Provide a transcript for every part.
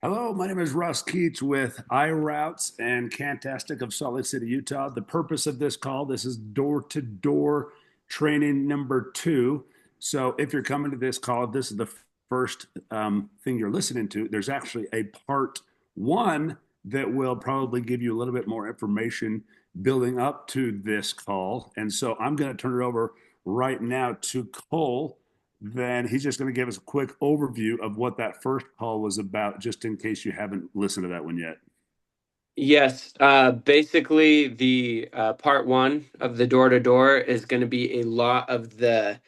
Hello, my name is Russ Keats with iRoutes and Cantastic of Salt Lake City, Utah. The purpose of this call, this is door-to-door training number two. So if you're coming to this call, if this is the first thing you're listening to, there's actually a part one that will probably give you a little bit more information building up to this call. And so I'm going to turn it over right now to Cole. Then he's just going to give us a quick overview of what that first call was about, just in case you haven't listened to that one yet. Yes, basically the part one of the door to door is going to be a lot of the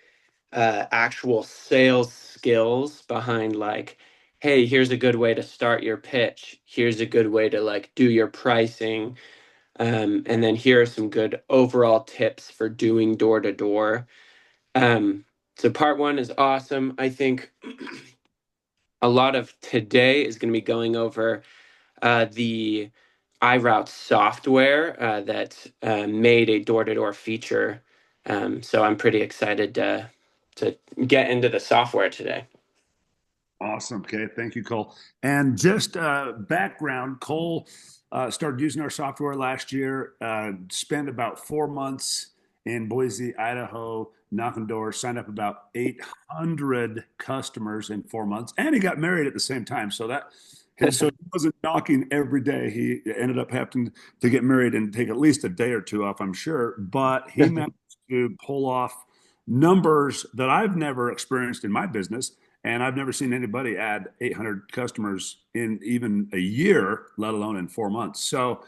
actual sales skills behind like, hey, here's a good way to start your pitch. Here's a good way to like do your pricing. And then here are some good overall tips for doing door to door. So part one is awesome. I think a lot of today is going to be going over the iRoute software that made a door-to-door feature. So I'm pretty excited to get into the software today. Awesome. Okay. Thank you, Cole. And just background, Cole started using our software last year, spent about 4 months in Boise, Idaho, knocking doors, signed up about 800 customers in 4 months, and he got married at the same time. So he wasn't knocking every day. He ended up having to get married and take at least a day or two off, I'm sure. But he managed to pull off numbers that I've never experienced in my business, and I've never seen anybody add 800 customers in even a year, let alone in 4 months. So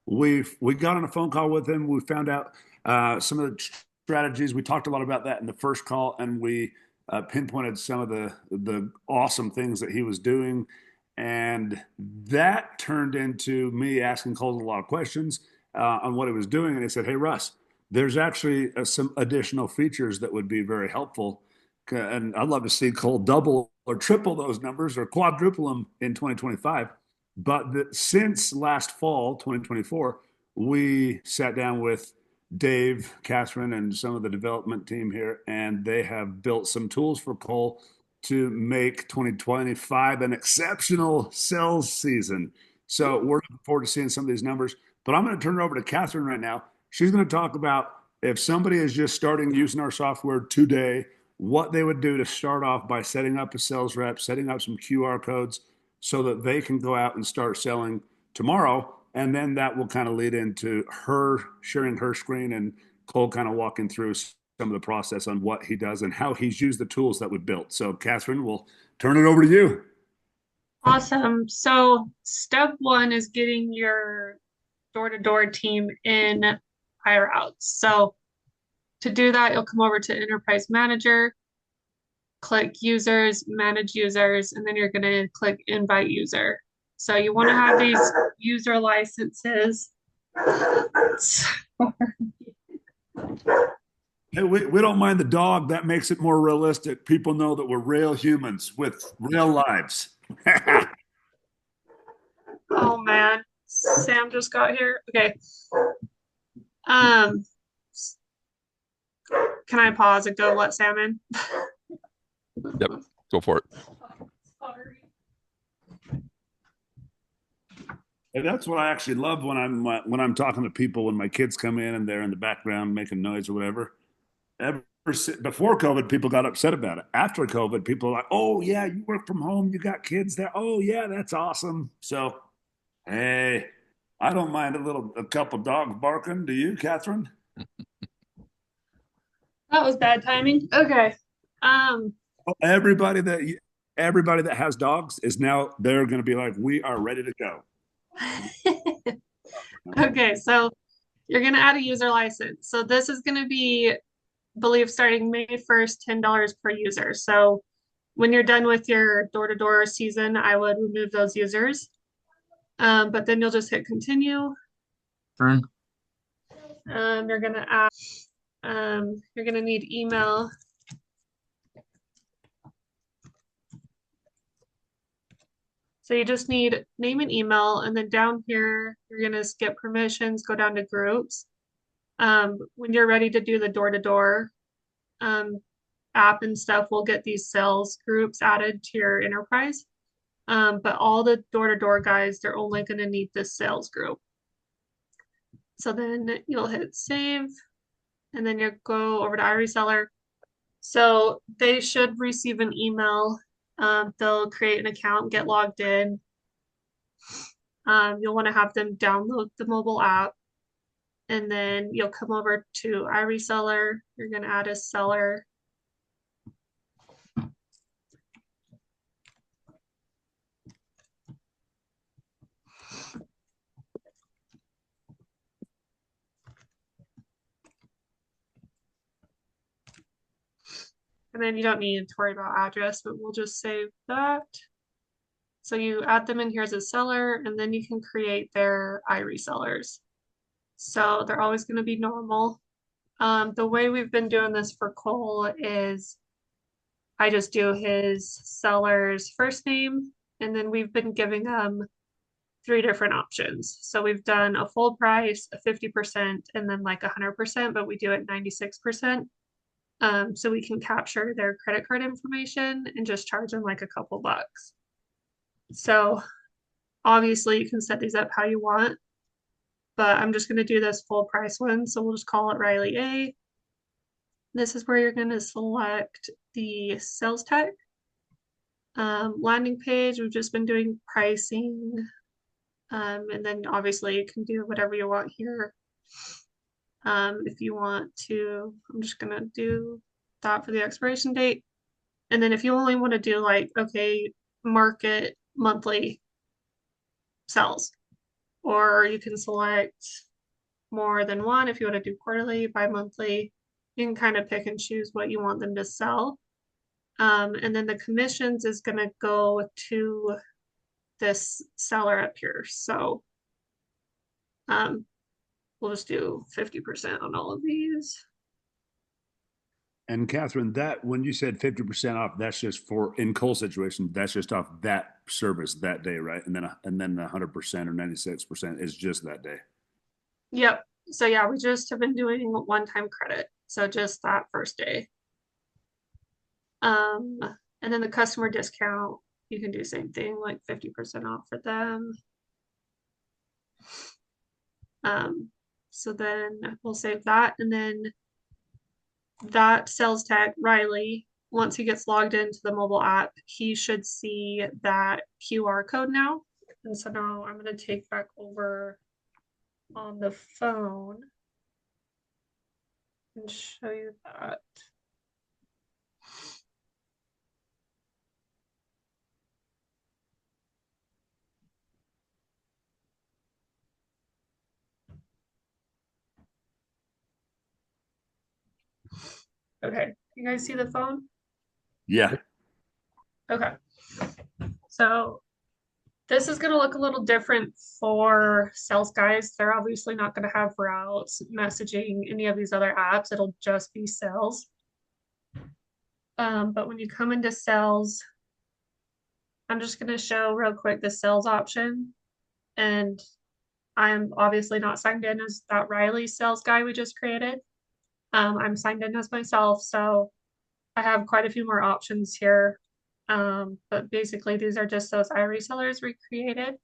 we got on a phone call with him. We found out some of the strategies. We talked a lot about that in the first call, and we pinpointed some of the awesome things that he was doing. And that turned into me asking Cole a lot of questions on what he was doing. And he said, "Hey, Russ, there's actually some additional features that would be very helpful. And I'd love to see Cole double or triple those numbers or quadruple them in 2025. But since last fall, 2024, we sat down with Dave, Kathryn, and some of the development team here, and they have built some tools for Cole to make 2025 an exceptional sales season. So we're looking forward to seeing some of these numbers. But I'm going to turn it over to Kathryn right now. She's going to talk about if somebody is just starting using our software today, what they would do to start off by setting up a sales rep, setting up some QR codes so that they can go out and start selling tomorrow. And then that will kind of lead into her sharing her screen and Cole kind of walking through some of the process on what he does and how he's used the tools that we built. So, Kathryn, we'll turn it over to you. Awesome. So, step one is getting your door-to-door team in iRoutes. So, to do that, you'll come over to Enterprise Manager, click Users, Manage Users, and then you're going to click Invite User. So, you want to have these user licenses. Hey, we don't mind the dog. That makes it more realistic. People know that we're real humans with real lives. Oh man, Sam just got here. Okay. Um, can I pause and go let Sam in? Yep, go for it. Sorry. And that's what I actually love when I'm talking to people when my kids come in and they're in the background making noise or whatever. Before COVID, people got upset about it. After COVID, people are like, "Oh yeah, you work from home, you got kids there. Oh yeah, that's awesome." So, hey, I don't mind a couple dogs barking. Do you, Kathryn? That was bad timing. Okay. Um, Everybody that has dogs is now they're going to be like, "We are ready to go." okay, so you're gonna add a user license. So this is gonna be, believe starting May 1st, $10 per user. So when you're done with your door-to-door season, I would remove those users. But then you'll just hit continue. Turn. You're gonna add, you're gonna need email. So you just need name and email, and then down here, you're gonna skip permissions, go down to groups. When you're ready to do the door-to-door app and stuff, we'll get these sales groups added to your enterprise. But all the door-to-door guys, they're only going to need this sales group. So then you'll hit save, and then you'll go over to iReseller. So they should receive an email. They'll create an account, get logged in. You'll want to have them download the mobile app, and then you'll come over to iReseller. You're going to add a seller. And then you don't need to worry about address, but we'll just save that. So you add them in here as a seller, and then you can create their iResellers. So they're always going to be normal. The way we've been doing this for Cole is I just do his seller's first name, and then we've been giving them 3 different options. So we've done a full price, a 50%, and then like 100%, but we do it 96%. So we can capture their credit card information and just charge them like a couple bucks. So obviously you can set these up how you want, but I'm just going to do this full price one. So we'll just call it Riley A. This is where you're going to select the sales tag. Landing page, we've just been doing pricing. And then obviously you can do whatever you want here. If you want to, I'm just going to do that for the expiration date. And then if you only want to do like, okay, market monthly sales, or you can select more than one if you want to do quarterly, bi-monthly. You can kind of pick and choose what you want them to sell. And then the commissions is going to go to this seller up here. So we'll just do 50% on all of these. And Kathryn, that when you said 50% off, that's just for in Cole's situation, that's just off that service that day, right? And then the 100% or 96% is just that day. Yep. So yeah, we just have been doing one-time credit. So just that first day. And then the customer discount, you can do the same thing, like 50% off for them. So then we'll save that, and then that sales tag, Riley, once he gets logged into the mobile app, he should see that QR code now. And so now I'm going to take back over on the phone and show you that. Okay, you guys see the phone? Yeah. Okay. So this is going to look a little different for sales guys. They're obviously not going to have routes, messaging, any of these other apps. It'll just be sales. But when you come into sales, I'm just going to show real quick the sales option. And I'm obviously not signed in as that Riley sales guy we just created. I'm signed in as myself, so I have quite a few more options here. But basically, these are just those iResellers we created.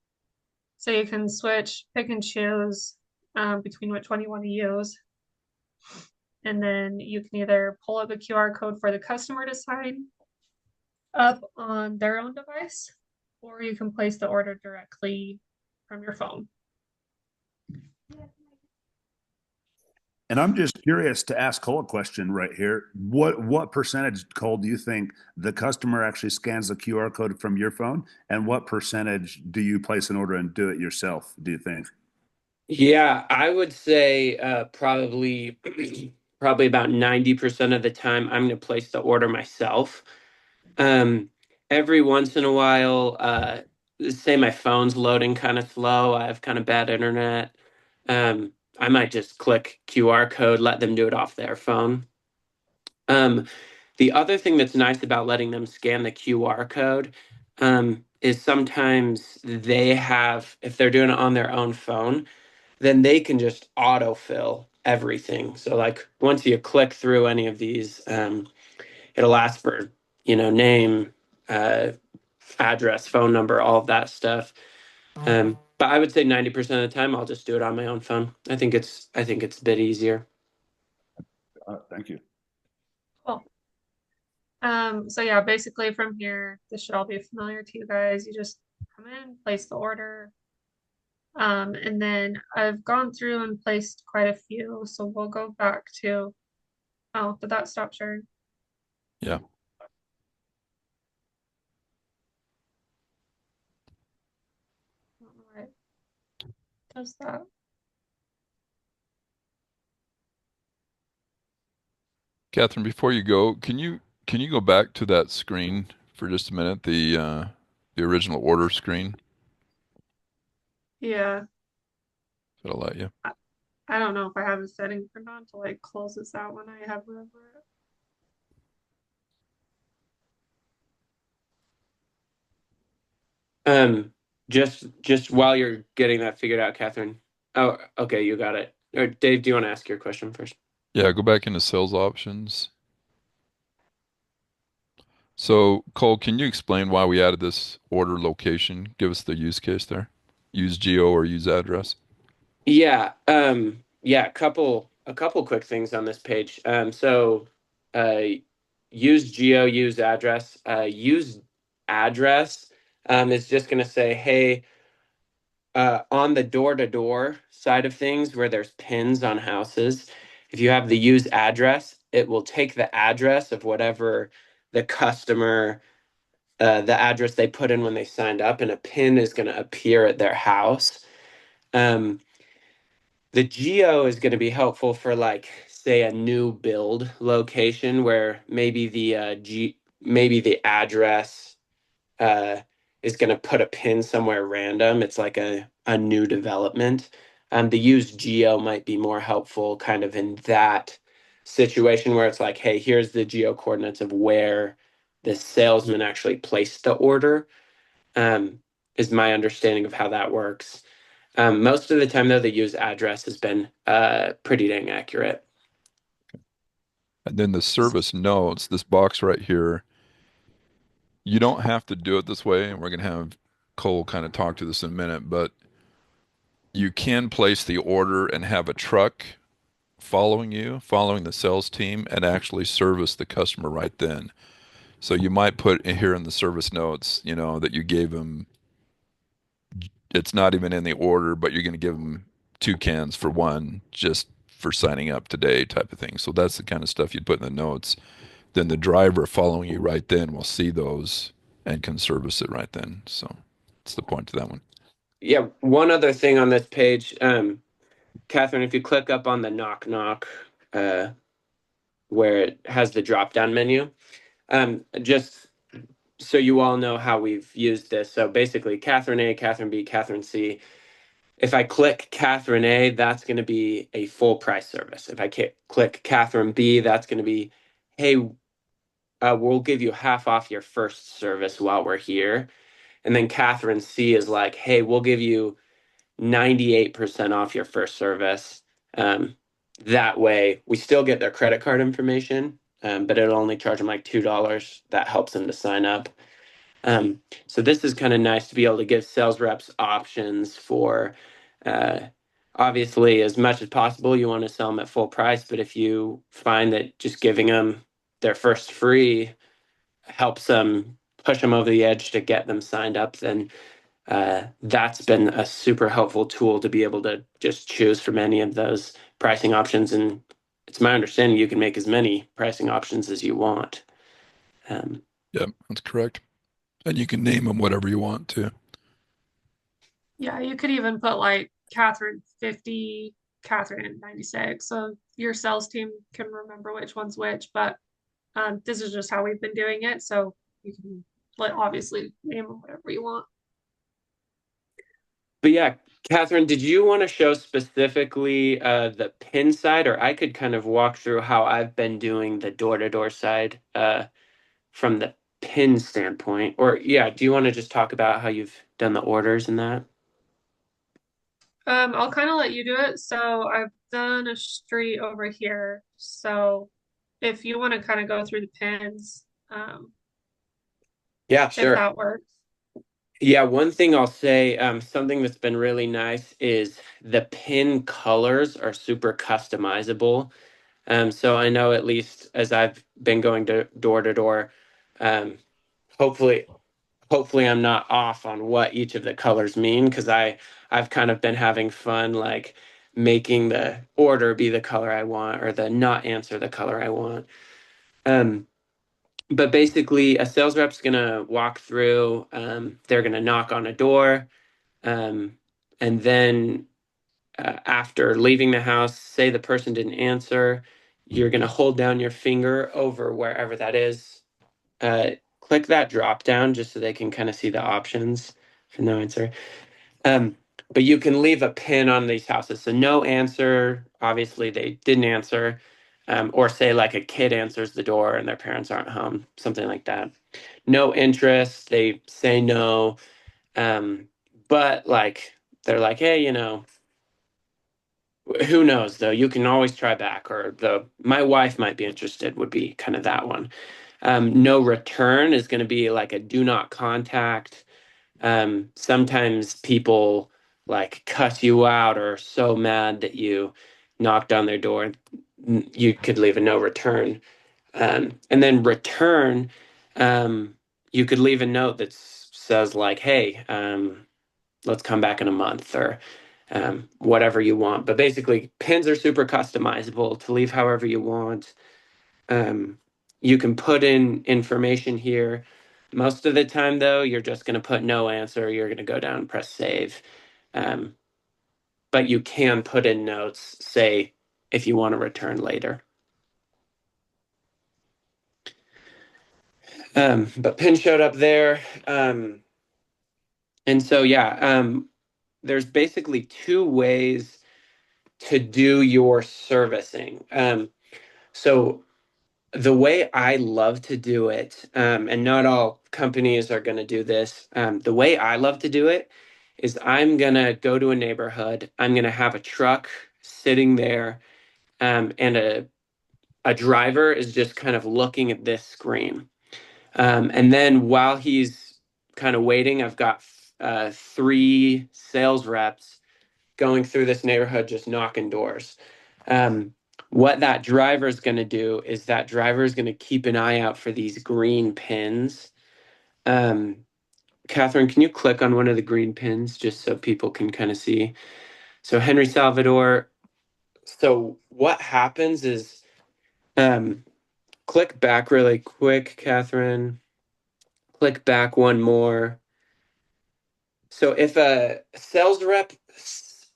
So you can switch, pick and choose between which one you want to use. And then you can either pull up a QR code for the customer to sign up on their own device, or you can place the order directly from your phone. And I'm just curious to ask Cole a question right here. What percentage, Cole, do you think the customer actually scans the QR code from your phone? And what percentage do you place an order and do it yourself, do you think? Yeah, I would say probably probably about 90% of the time I'm going to place the order myself. Um, every once in a while, say my phone's loading kind of slow, I have kind of bad internet. I might just click QR code, let them do it off their phone. Um, the other thing that's nice about letting them scan the QR code is sometimes they have, if they're doing it on their own phone, then they can just autofill everything. So like once you click through any of these, it'll ask for, name, address, phone number, all of that stuff. But I would say 90% of the time I'll just do it on my own phone. I think it's a bit easier. Thank you. Cool. So yeah, basically from here, this should all be familiar to you guys. You just come in, place the order. And then I've gone through and placed quite a few, so we'll go back to, oh, did that stop sharing? Yeah. I don't know why it does that. Kathryn, before you go, can you go back to that screen for just a minute, the original order screen? Yeah, If it'll let you. I don't know if I have a setting turned on to like close this out when I have whatever. Just while you're getting that figured out, Kathryn. Oh, okay, you got it. Or Dave, do you want to ask your question first? Yeah, go back into sales options. So, Cole, can you explain why we added this order location? Give us the use case there. Use geo or use address. Yeah, yeah, a couple quick things on this page. Uh, use geo, use address. Use address is just going to say, hey, on the door-to-door side of things where there's pins on houses, if you have the use address, it will take the address of whatever the customer, the address they put in when they signed up, and a pin is going to appear at their house. Um, the geo is going to be helpful for like say a new build location where maybe maybe the address uh, is going to put a pin somewhere random. It's like a new development. The use geo might be more helpful kind of in that situation where it's like, hey, here's the geo coordinates of where the salesman actually placed the order. Um, is my understanding of how that works. Most of the time, though, the use address has been pretty dang accurate. And then the service notes, this box right here, you don't have to do it this way, and we're going to have Cole kind of talk to this in a minute, but you can place the order and have a truck following you, following the sales team, and actually service the customer right then. So you might put in here in the service notes, that you gave them, it's not even in the order, but you're going to give them 2 cans for one just for signing up today type of thing. So that's the kind of stuff you'd put in the notes. Then the driver following you right then will see those and can service it right then. So that's the point to that one. Yeah, one other thing on this page, Kathryn, if you click up on the knock knock, uh, where it has the drop down menu, just so you all know how we've used this. So basically, Kathryn A, Kathryn B, Kathryn C. If I click Kathryn A, that's going to be a full price service. If I click Kathryn B, that's going to be, hey, we'll give you half off your first service while we're here. And then Kathryn C is like, hey, we'll give you 98% off your first service. Um, that way, we still get their credit card information, but it'll only charge them like $2. That helps them to sign up. So this is kind of nice to be able to give sales reps options for, uh, obviously, as much as possible, you want to sell them at full price. But if you find that just giving them their first free helps them push them over the edge to get them signed up, then that's been a super helpful tool to be able to just choose from any of those pricing options. And it's my understanding you can make as many pricing options as you want. Um, Yep, that's correct. And you can name them whatever you want to. Yeah, you could even put like Kathryn 50, Kathryn 96. So your sales team can remember which one's which, but this is just how we've been doing it. So you can obviously name them whatever you want. but yeah, Kathryn, did you want to show specifically the pin side, or I could kind of walk through how I've been doing the door-to-door side from the pin standpoint? Or yeah, do you want to just talk about how you've done the orders and that? I'll kind of let you do it. So I've done a street over here. So if you want to kind of go through the pins, Yeah, if sure. that works. Yeah, one thing I'll say, something that's been really nice is the pin colors are super customizable. So I know at least as I've been going to door, um, hopefully hopefully I'm not off on what each of the colors mean because I've kind of been having fun like making the order be the color I want or the not answer the color I want. Um, but basically, a sales rep's gonna walk through. They're gonna knock on a door, um, and then after leaving the house, say the person didn't answer, you're gonna hold down your finger over wherever that is. Uh, Click that drop down just so they can kind of see the options for no answer. Um, but you can leave a pin on these houses. So no answer, obviously they didn't answer. Or say like a kid answers the door and their parents aren't home, something like that. No interest, they say no. Um, but like they're like, hey, who knows though? You can always try back. Or the my wife might be interested would be kind of that one. No return is going to be like a do not contact. Sometimes people like cuss you out or are so mad that you knocked on their door. You could leave a no return. And then return, you could leave a note that says like, hey, let's come back in a month or whatever you want. But basically, pins are super customizable to leave however you want. Um, you can put in information here. Most of the time, though, you're just going to put no answer. You're going to go down and press save. Um, but you can put in notes, say, if you want to return later. But pin showed up there. And so, yeah, there's basically two ways to do your servicing. So the way I love to do it, and not all companies are going to do this. The way I love to do it is I'm going to go to a neighborhood. I'm going to have a truck sitting there, and a driver is just kind of looking at this screen. And then while he's kind of waiting, I've got three sales reps going through this neighborhood, just knocking doors. Um, what that driver is going to do is that driver is going to keep an eye out for these green pins. Um, Kathryn, can you click on one of the green pins just so people can kind of see? So Henry Salvador. So what happens is, um, click back really quick, Kathryn. Click back one more. So if a sales rep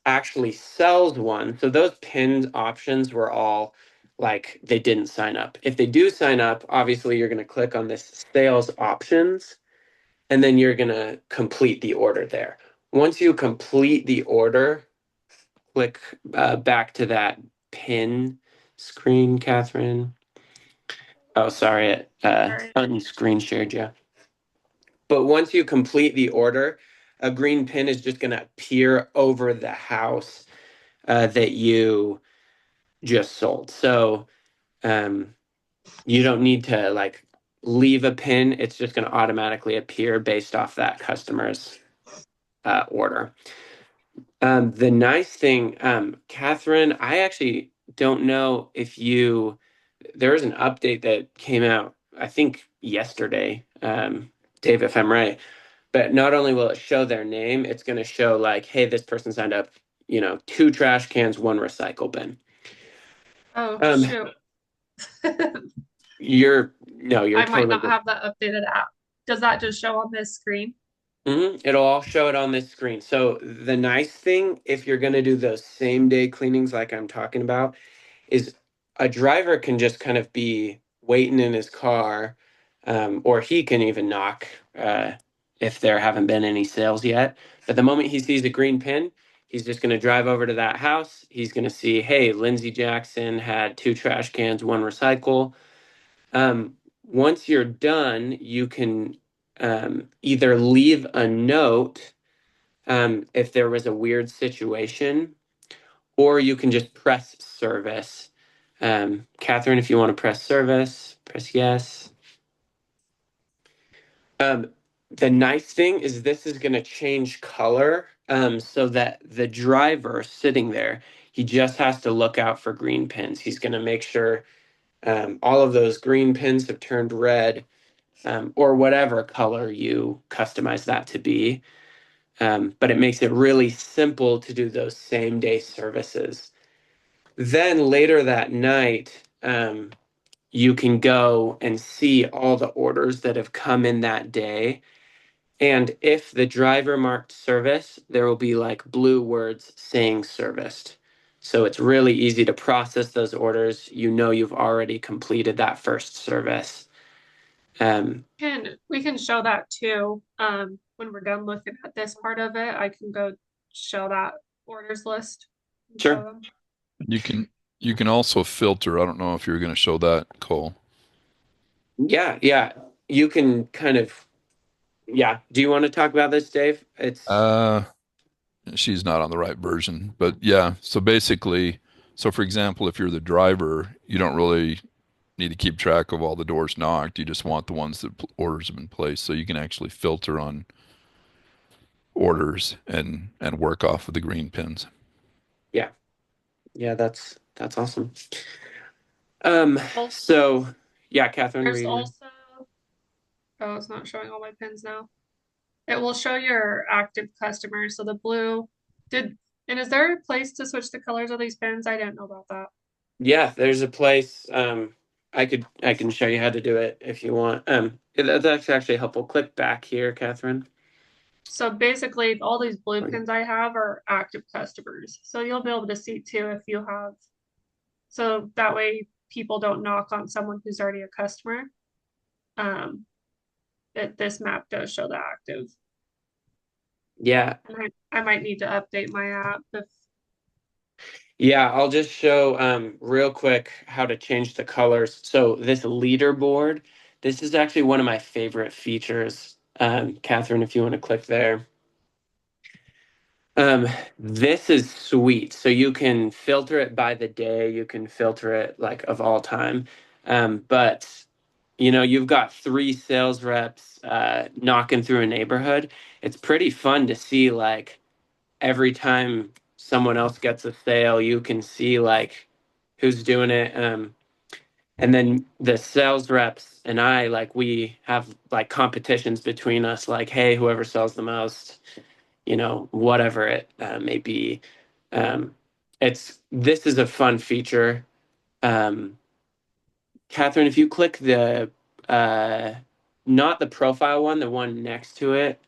actually sells one, so those pinned options were all like they didn't sign up. If they do sign up, obviously you're going to click on this sales options and then you're going to complete the order there. Once you complete the order, click back to that pin screen, Kathryn. Oh, sorry, it All right. unscreen shared you. But once you complete the order, a green pin is just going to appear over the house that you just sold. So um, you don't need to like leave a pin. It's just going to automatically appear based off that customer's order. The nice thing, Kathryn, I actually don't know if there was an update that came out, I think yesterday, Dave, if I'm right. But not only will it show their name, it's going to show like, hey, this person signed up, two trash cans, one recycle bin. Oh, Um, shoot. you're no, you're I might totally not good. have that updated app. Does that just show on this screen? It'll all show it on this screen. So the nice thing, if you're going to do those same day cleanings like I'm talking about, is a driver can just kind of be waiting in his car, or he can even knock if there haven't been any sales yet. But the moment he sees a green pin, he's just going to drive over to that house. He's going to see, hey, Lindsay Jackson had two trash cans, one recycle. Once you're done, you can either leave a note if there was a weird situation, or you can just press service. Kathryn, if you want to press service, press yes. Um, the nice thing is this is going to change color so that the driver sitting there, he just has to look out for green pins. He's going to make sure all of those green pins have turned red, or whatever color you customize that to be. But it makes it really simple to do those same day services. Then later that night, you can go and see all the orders that have come in that day. And if the driver marked service, there will be like blue words saying serviced. So it's really easy to process those orders. You know you've already completed that first service. Can we can show that too. When we're done looking at this part of it, I can go show that orders list and show Sure. them. You can also filter. I don't know if you're going to show that, Cole. Yeah, yeah. You can kind of, yeah. Do you want to talk about this, Dave? It's, Uh, she's not on the right version, but yeah. So basically, so for example, if you're the driver, you don't really need to keep track of all the doors knocked. You just want the ones that orders have been placed, so you can actually filter on orders and work off of the green pins. yeah, yeah, that's awesome. Also, So yeah, Kathryn, were there's you gonna? also, oh, it's not showing all my pins now. It will show your active customers. So the blue did, and is there a place to switch the colors of these pins? I didn't know about that. Yeah, there's a place. I can show you how to do it if you want. That's actually helpful. Click back here, Kathryn. So basically, all these blue pins I have are active customers. So you'll be able to see too if you have, so that way people don't knock on someone who's already a customer. Um, this map does show the active. Yeah, And I might need to update my app if, yeah. I'll just show real quick how to change the colors. So this leaderboard, this is actually one of my favorite features. Kathryn, if you want to click there. Um, this is sweet. So you can filter it by the day, you can filter it like of all time. But you know, you've got three sales reps knocking through a neighborhood. It's pretty fun to see like every time someone else gets a sale, you can see like who's doing it. And then the sales reps and I, like, we have like competitions between us, like, hey, whoever sells the most, you know, whatever it may be. Um, this is a fun feature. Um, Kathryn, if you click the uh, not the profile one, the one next to it,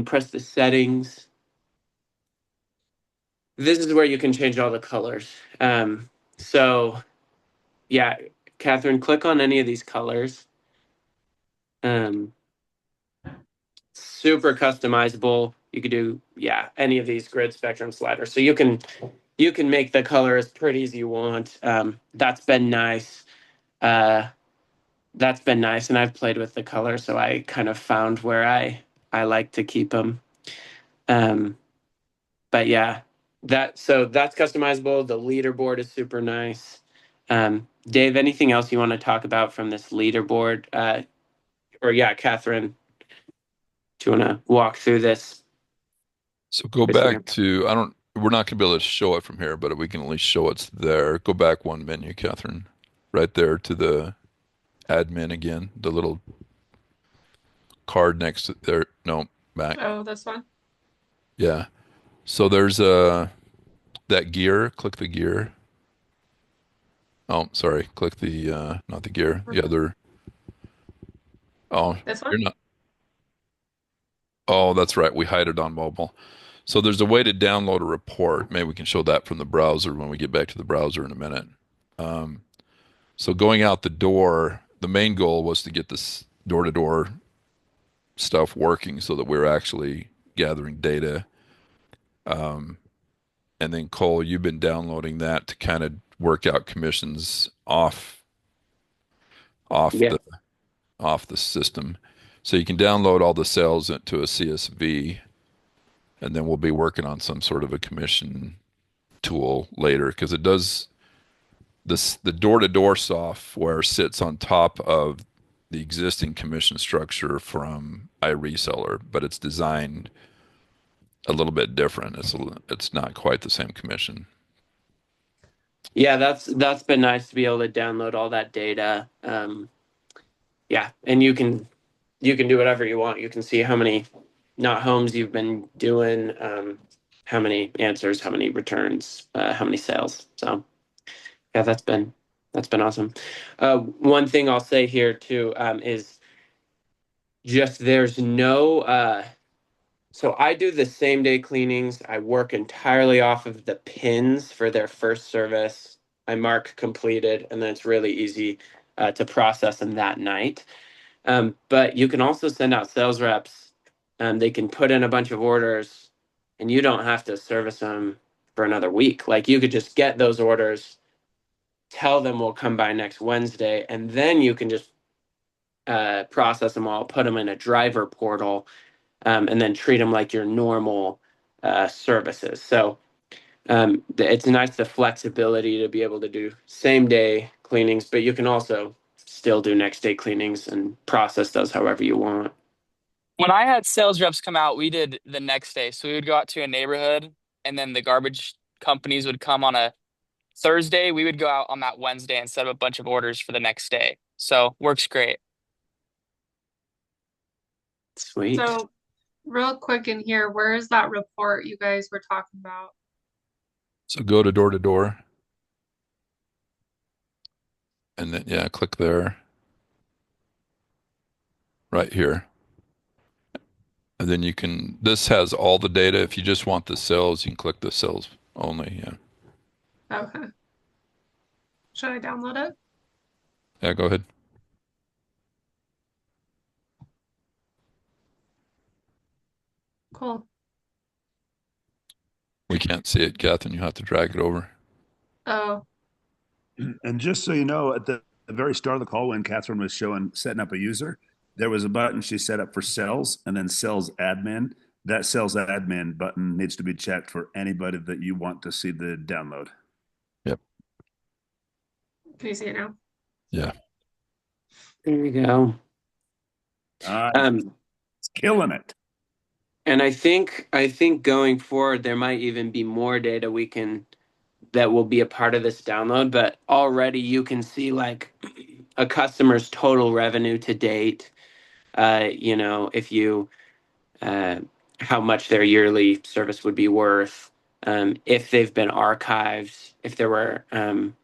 press the settings. This is where you can change all the colors. So yeah, Kathryn, click on any of these colors. Um, Super customizable. You could do, yeah, any of these grid spectrum sliders. So you can make the color as pretty as you want. That's been nice. Uh, that's been nice, and I've played with the color, so I kind of found where I like to keep them. Um, but yeah, that's customizable. The leaderboard is super nice. Dave, anything else you want to talk about from this leaderboard? Or yeah, Kathryn, do you want to walk through this? So go back to, I don't, we're not going to be able to show it from here, but we can at least show it's there. Go back one menu, Catherine, right there to the admin again, the little card next to there. No, back. oh, this one. Yeah. So there's that gear. Click the gear. Oh, sorry. Click the not the gear, the other. Oh, This you're one? not. Oh, that's right. We hide it on mobile. So there's a way to download a report. Maybe we can show that from the browser when we get back to the browser in a minute. Um, so going out the door, the main goal was to get this door-to-door stuff working so that we're actually gathering data. And then Cole, you've been downloading that to kind of work out commissions off Yeah. the off the system. So you can download all the sales into a CSV, and then we'll be working on some sort of a commission tool later because it does this. The door-to-door software sits on top of the existing commission structure from iReseller, but it's designed a little bit different. It's not quite the same commission. Yeah, that's been nice to be able to download all that data. Yeah, and you can do whatever you want. You can see how many not homes you've been doing, how many answers, how many returns, how many sales. So yeah, that's been awesome. One thing I'll say here too, is just there's no so I do the same day cleanings. I work entirely off of the pins for their first service. I mark completed, and then it's really easy to process them that night. But you can also send out sales reps. They can put in a bunch of orders, and you don't have to service them for another week. Like you could just get those orders, tell them we'll come by next Wednesday, and then you can just process them all, put them in a driver portal, and then treat them like your normal services. So it's nice the flexibility to be able to do same day cleanings, but you can also still do next day cleanings and process those however you want. When I had sales reps come out, we did the next day. So we would go out to a neighborhood and then the garbage companies would come on a Thursday. We would go out on that Wednesday and set up a bunch of orders for the next day. So works great. Sweet. So, real quick in here, where is that report you guys were talking about? So go to door, and then yeah, click there, right here. And then you can, this has all the data. If you just want the sales, you can click the sales only. Yeah. Okay. Should I download it? Yeah, go ahead. Cool. We can't see it, Kathryn. You have to drag it over. Oh, And just so you know, at the very start of the call, when Kathryn was showing setting up a user, there was a button she set up for sales and then sales admin. That sales admin button needs to be checked for anybody that you want to see the download. Yep. can you see it now? Yeah. There you go. Um, It's killing it. and I think going forward there might even be more data we can that will be a part of this download, but already you can see like a customer's total revenue to date. If you uh, how much their yearly service would be worth, if they've been archived, if there were. I'm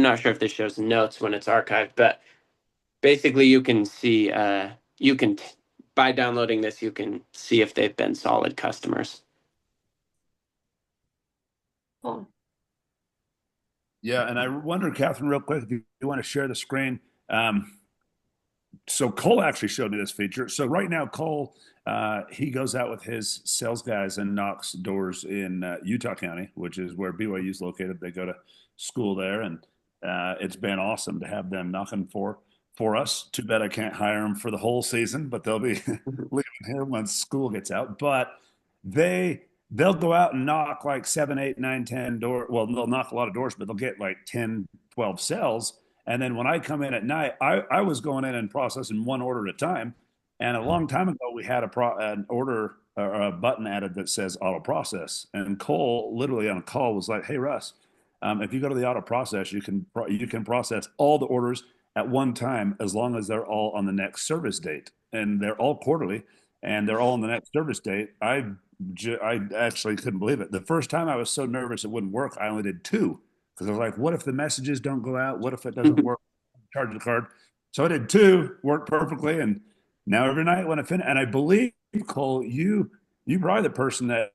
not sure if this shows notes when it's archived, but basically you can see. By downloading this, you can see if they've been solid customers. Cool. Yeah, and I wonder, Kathryn, real quick, if you want to share the screen. So Cole actually showed me this feature. So right now, Cole, he goes out with his sales guys and knocks doors in Utah County, which is where BYU is located. They go to school there, and it's been awesome to have them knocking for us. Too bad I can't hire them for the whole season, but they'll be leaving here once school gets out. But they'll go out and knock like 7, 8, 9, 10 doors. Well, they'll knock a lot of doors, but they'll get like 10, 12 cells. And then when I come in at night, I was going in and processing one order at a time. And a long time ago, we had an order or a button added that says auto process. And Cole, literally on a call, was like, "Hey Russ, if you go to the auto process, you can process all the orders at one time as long as they're all on the next service date, and they're all quarterly, and they're all on the next service date." I actually couldn't believe it. The first time I was so nervous it wouldn't work. I only did two because I was like, "What if the messages don't go out? What if it doesn't work? Charge the card." So I did two, worked perfectly, and now every night when I finish, and I believe Cole, you probably the person that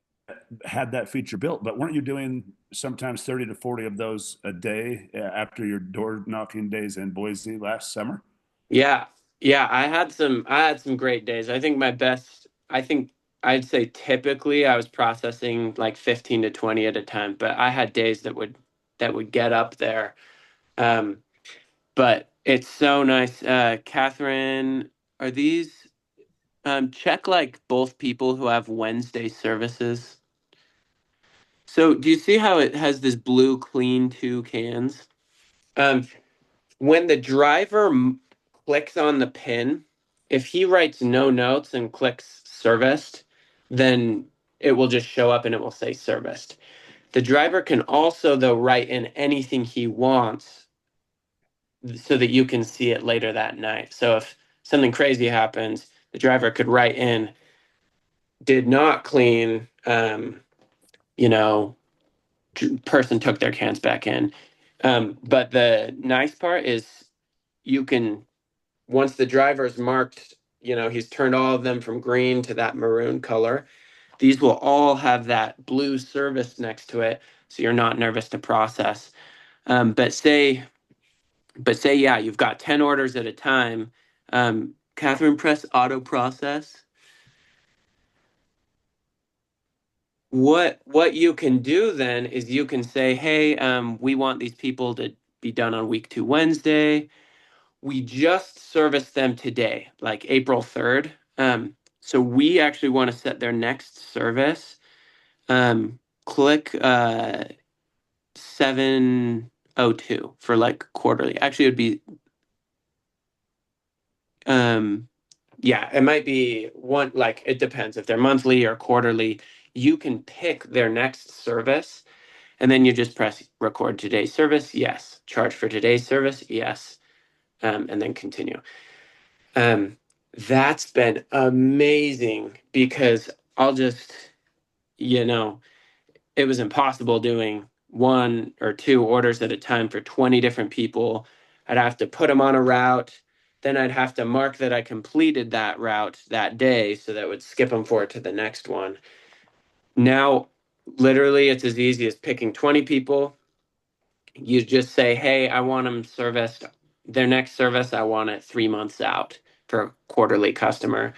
had that feature built, but weren't you doing sometimes 30 to 40 of those a day after your door knocking days in Boise last summer? Yeah, yeah, I had some great days. I think I'd say typically I was processing like 15 to 20 at a time, but I had days that would get up there. Um, but it's so nice. Kathryn, are these check like both people who have Wednesday services? So do you see how it has this blue clean two cans? Um, when the driver clicks on the pin, if he writes no notes and clicks serviced, then it will just show up and it will say serviced. The driver can also, though, write in anything he wants so that you can see it later that night. So if something crazy happens, the driver could write in, did not clean, you know, person took their cans back in. But the nice part is you can, once the driver's marked, he's turned all of them from green to that maroon color. These will all have that blue service next to it, so you're not nervous to process. But say, yeah, you've got 10 orders at a time. Kathryn, press auto process. What you can do then is you can say, hey, we want these people to be done on week 2 Wednesday. We just serviced them today, like April 3rd. So we actually want to set their next service. Click 702 for like quarterly. Actually, it would be yeah, it might be one, like it depends if they're monthly or quarterly. You can pick their next service and then you just press record today's service. Yes. Charge for today's service. Yes. And then continue. That's been amazing because I'll just, it was impossible doing 1 or 2 orders at a time for 20 different people. I'd have to put them on a route. Then I'd have to mark that I completed that route that day so that would skip them forward to the next one. Now, literally, it's as easy as picking 20 people. You just say, hey, I want them serviced. Their next service, I want it 3 months out for a quarterly customer.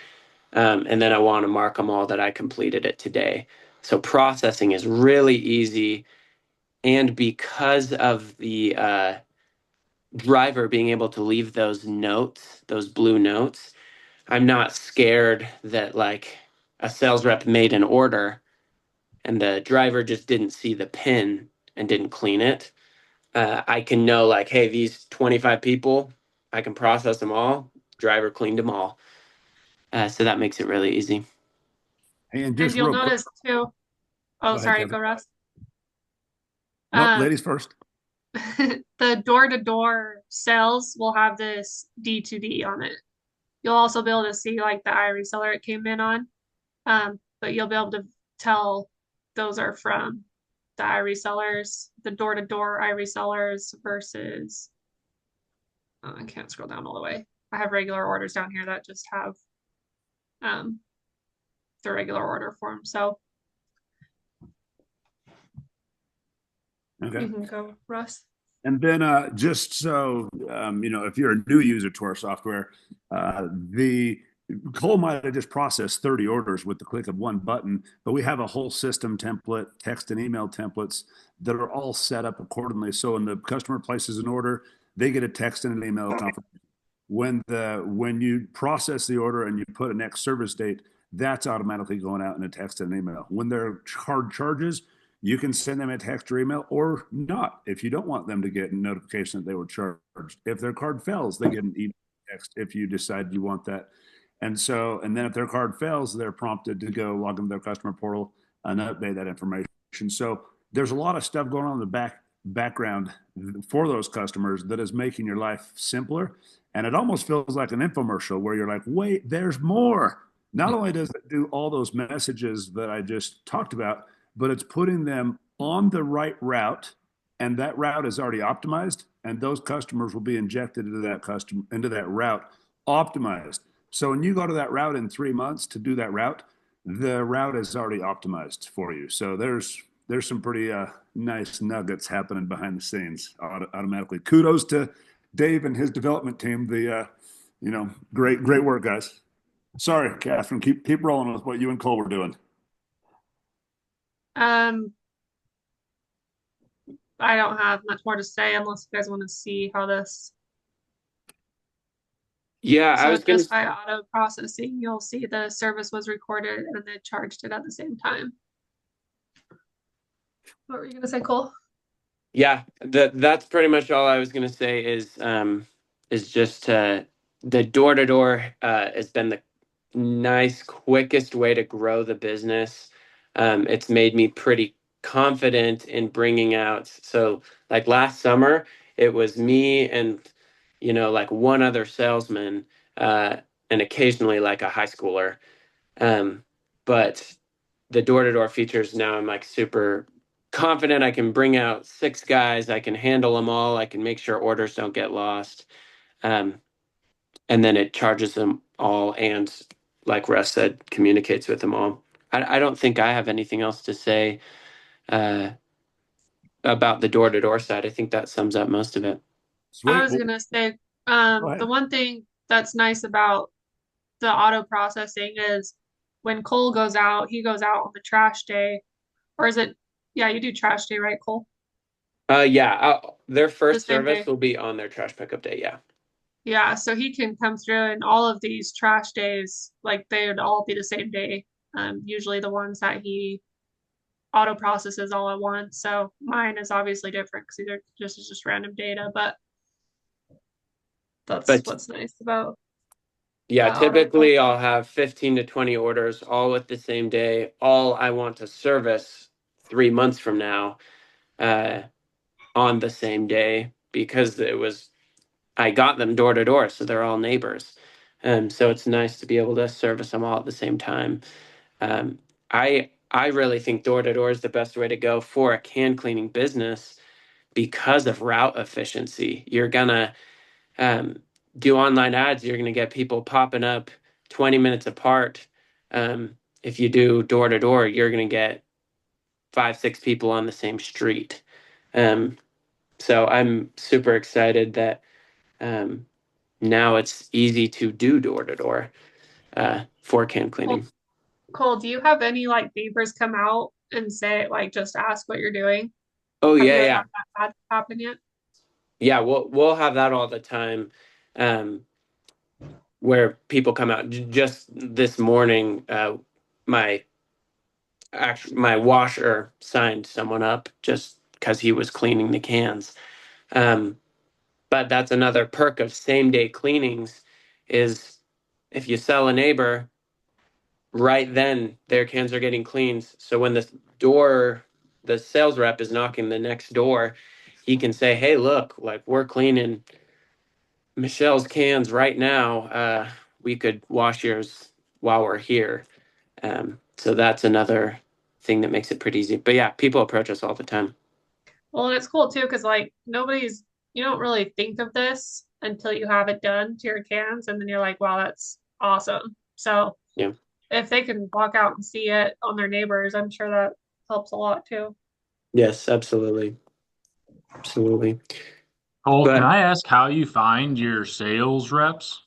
And then I want to mark them all that I completed it today. So processing is really easy. And because of the driver being able to leave those notes, those blue notes, I'm not scared that like a sales rep made an order and the driver just didn't see the pin and didn't clean it. I can know like, hey, these 25 people, I can process them all. Driver cleaned them all. So that makes it really easy. Hey, and And just you'll real quick, notice too. go Oh, ahead, sorry, Kevin. go Russ. Nope, Um, ladies first. the door-to-door sales will have this D2D on it. You'll also be able to see like the iReseller it came in on. But you'll be able to tell those are from the iResellers, the door-to-door iResellers versus I can't scroll down all the way. I have regular orders down here that just have um the regular order form. So Okay. you can go, Russ. And then just so if you're a new user to our software, the Cole might have just processed 30 orders with the click of one button, but we have a whole system template, text and email templates that are all set up accordingly. So when the customer places an order, they get a text and an email confirmation. When you process the order and you put a next service date, that's automatically going out in a text and an email. When they're card charges, you can send them a text or email or not if you don't want them to get a notification that they were charged. If their card fails, they get an email text if you decide you want that. And then if their card fails, they're prompted to go log into their customer portal and update that information. So there's a lot of stuff going on in the background for those customers that is making your life simpler. And it almost feels like an infomercial where you're like, wait, there's more. Not only does it do all those messages that I just talked about, but it's putting them on the right route, and that route is already optimized, and those customers will be injected into that route optimized. So when you go to that route in 3 months to do that route, the route is already optimized for you. So there's some pretty nice nuggets happening behind the scenes automatically. Kudos to Dave and his development team. Great work, guys. Sorry, Kathryn. Keep rolling with what you and Cole were doing. Um, I don't have much more to say unless you guys want to see how this. Yeah, I So was gonna. just by auto processing, you'll see the service was recorded and they charged it at the same time. What were you gonna say, Cole? Yeah, that's pretty much all I was gonna say is just the door to door has been the nice, quickest way to grow the business. It's made me pretty confident in bringing out. So, like last summer, it was me and like one other salesman, uh, and occasionally like a high schooler. But the door to door features now, I'm like super confident. I can bring out 6 guys. I can handle them all. I can make sure orders don't get lost. Um, and then it charges them all, and like Russ said, communicates with them all. I don't think I have anything else to say uh, about the door to door side. I think that sums up most of it. I Sweet. was Well, gonna say, go the ahead. one thing that's nice about the auto processing is when Cole goes out, he goes out on the trash day, or is it? Yeah, you do trash day, right, Cole? Yeah, their The first same service day. will be on their trash pickup day. Yeah. Yeah, so he can come through, and all of these trash days, like they would all be the same day. Usually the ones that he auto processes all at once. So mine is obviously different because these are just random data, but that's But what's nice about yeah, that auto process. typically I'll have 15 to 20 orders all with the same day. All I want to service 3 months from now uh, on the same day because I got them door to door, so they're all neighbors. So it's nice to be able to service them all at the same time. Um, I really think door to door is the best way to go for a can cleaning business because of route efficiency. You're gonna um, do online ads, you're going to get people popping up 20 minutes apart. If you do door to door, you're going to get 5, 6 people on the same street. Um, so I'm super excited that um, now it's easy to do door to door for can Well, cleaning. Cole, do you have any like neighbors come out and say like just ask what you're doing? Oh Have yeah, you had yeah, that happen yet? yeah. We'll have that all the time. Um, where people come out. Just this morning, my my washer signed someone up just because he was cleaning the cans. Um, but that's another perk of same day cleanings is if you sell a neighbor, right then their cans are getting cleaned. So when the sales rep is knocking the next door, he can say, "Hey, look, like we're cleaning Michelle's cans right now. We could wash yours while we're here." So that's another thing that makes it pretty easy. But yeah, people approach us all the time. Well, and it's cool too because like you don't really think of this until you have it done to your cans, and then you're like, wow, that's awesome. So Yeah. if they can walk out and see it on their neighbors, I'm sure that helps a lot too. Yes, absolutely. Absolutely. Cole, can But I ask how you find your sales reps?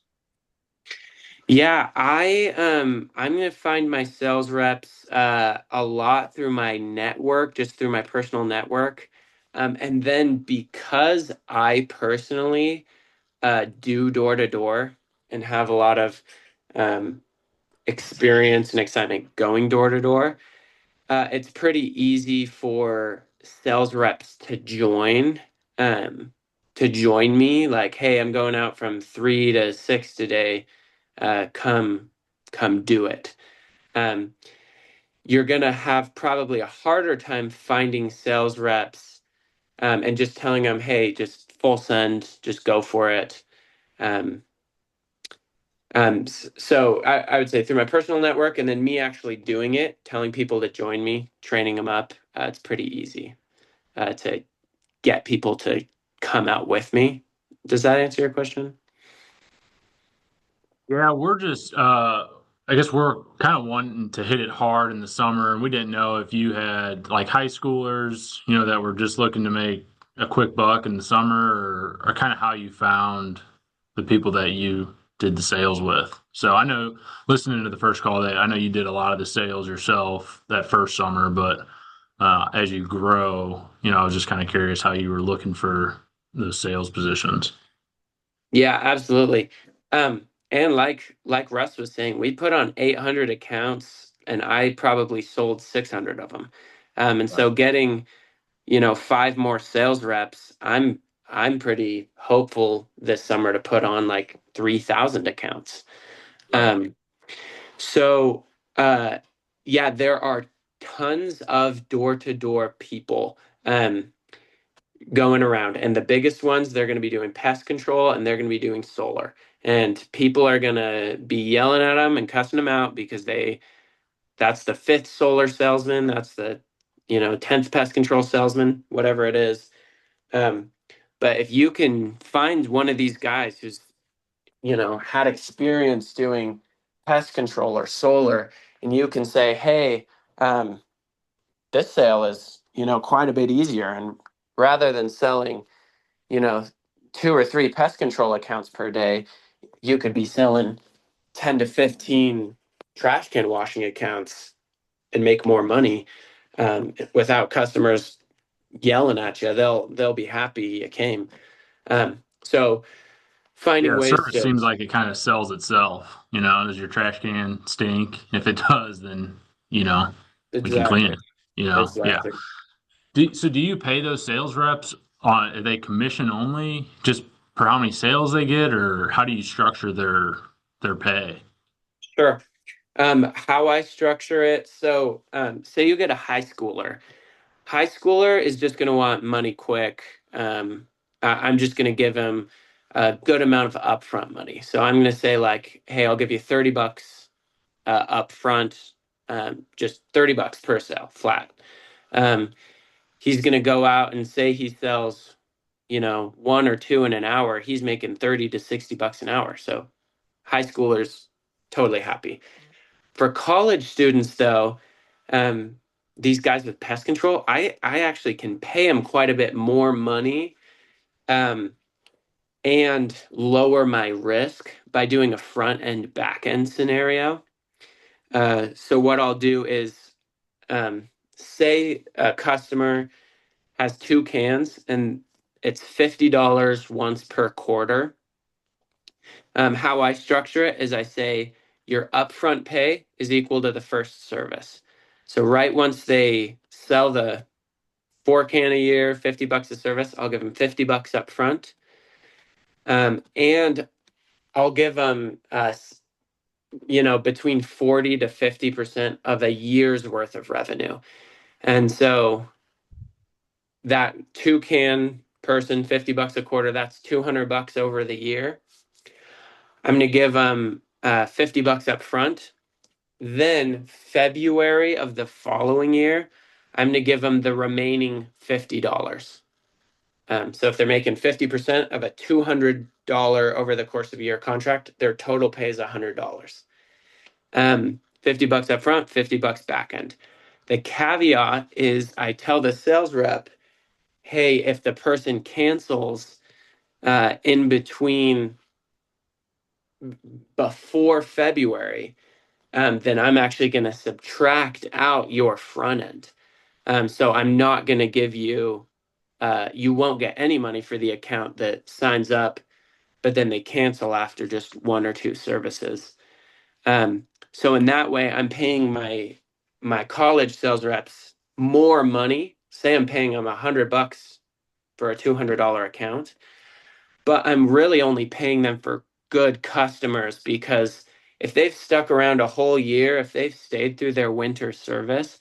yeah, I'm gonna find my sales reps a lot through my network, just through my personal network. And then because I personally do door to door and have a lot of um, experience and excitement going door to door, it's pretty easy for sales reps um, to join me. Like, hey, I'm going out from 3 to 6 today. Come do it. Um, you're gonna have probably a harder time finding sales reps and just telling them, hey, just full send, just go for it. Um, so I would say through my personal network and then me actually doing it, telling people to join me, training them up, it's pretty easy to get people to come out with me. Does that answer your question? Yeah, we're just I guess we're kind of wanting to hit it hard in the summer, and we didn't know if you had like high schoolers, that were just looking to make a quick buck in the summer, or kind of how you found the people that you did the sales with. So I know listening to the first call that I know you did a lot of the sales yourself that first summer, but as you grow, I was just kind of curious how you were looking for those sales positions. Yeah, absolutely. And like Russ was saying, we put on 800 accounts, and I probably sold 600 of them. And so getting 5 more sales reps, I'm pretty hopeful this summer to put on like 3,000 accounts. Right. So uh, yeah, there are tons of door-to-door people going around, and the biggest ones, they're going to be doing pest control and they're going to be doing solar. And people are going to be yelling at them and cussing them out because that's the 5th solar salesman, that's the 10th pest control salesman, whatever it is. Um, but if you can find one of these guys who's had experience doing pest control or solar, and you can say, hey, um, this sale is quite a bit easier, and rather than selling you know 2 or 3 pest control accounts per day, you could be selling 10 to 15 trash can washing accounts and make more money without customers yelling at you. They'll be happy you came. So finding Yeah, ways service to seems like it kind of sells itself. Does your trash can stink? If it does, then you know we can clean exactly it. Yeah. exactly. So do you pay those sales reps on? Are they commission only, just per how many sales they get, or how do you structure their pay? Sure. How I structure it. So, say you get a high schooler. High schooler is just going to want money quick. I'm just going to give him a good amount of upfront money. So I'm going to say like, hey, I'll give you $30 upfront, just $30 per sale, flat. Um, he's going to go out and say he sells, 1 or 2 in an hour. He's making 30 to $60 an hour. So high schoolers totally happy. For college students, though, um, these guys with pest control, I actually can pay them quite a bit more money, um, and lower my risk by doing a front end back end scenario. So what I'll do is, um, say a customer has 2 cans and it's $50 once per quarter. How I structure it is I say your upfront pay is equal to the first service. So right once they sell the 4 can a year, $50 a service, I'll give them $50 up front. And I'll give them, between 40 to 50% of a year's worth of revenue. And so that 2 can person, $50 a quarter, that's $200 over the year. I'm going to give them $50 up front. Then February of the following year, I'm going to give them the remaining $50. So if they're making 50% of a $200 over the course of a year contract, their total pay is $100. $50 up front, $50 back end. The caveat is I tell the sales rep, hey, if the person cancels in between before February, then I'm actually going to subtract out your front end. So I'm not going to give you, you won't get any money for the account that signs up, but then they cancel after just 1 or 2 services. So in that way, I'm paying my college sales reps more money. Say I'm paying them $100 for a $200 account, but I'm really only paying them for good customers, because if they've stuck around a whole year, if they've stayed through their winter service,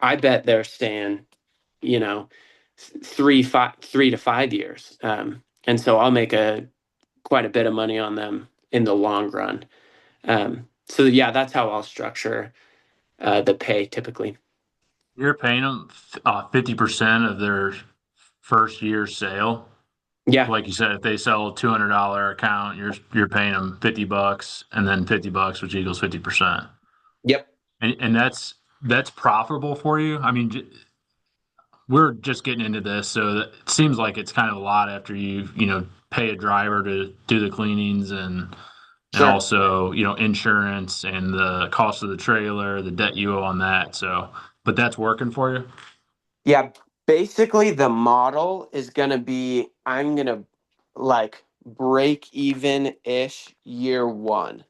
I bet they're staying, you know, 3 to 5 years. And so I'll make quite a bit of money on them in the long run. So yeah, that's how I'll structure the pay typically. You're paying them 50% of their first year sale. Yeah. Like you said, if they sell a $200 account, you're paying them $50, and then $50, which equals 50%. Yep. And that's profitable for you. I mean, we're just getting into this, so it seems like it's kind of a lot after you pay a driver to do the cleanings, and Sure. also insurance and the cost of the trailer, the debt you owe on that. So, but that's working for you. Yeah. Basically, the model is going to be I'm going to like break even ish year one.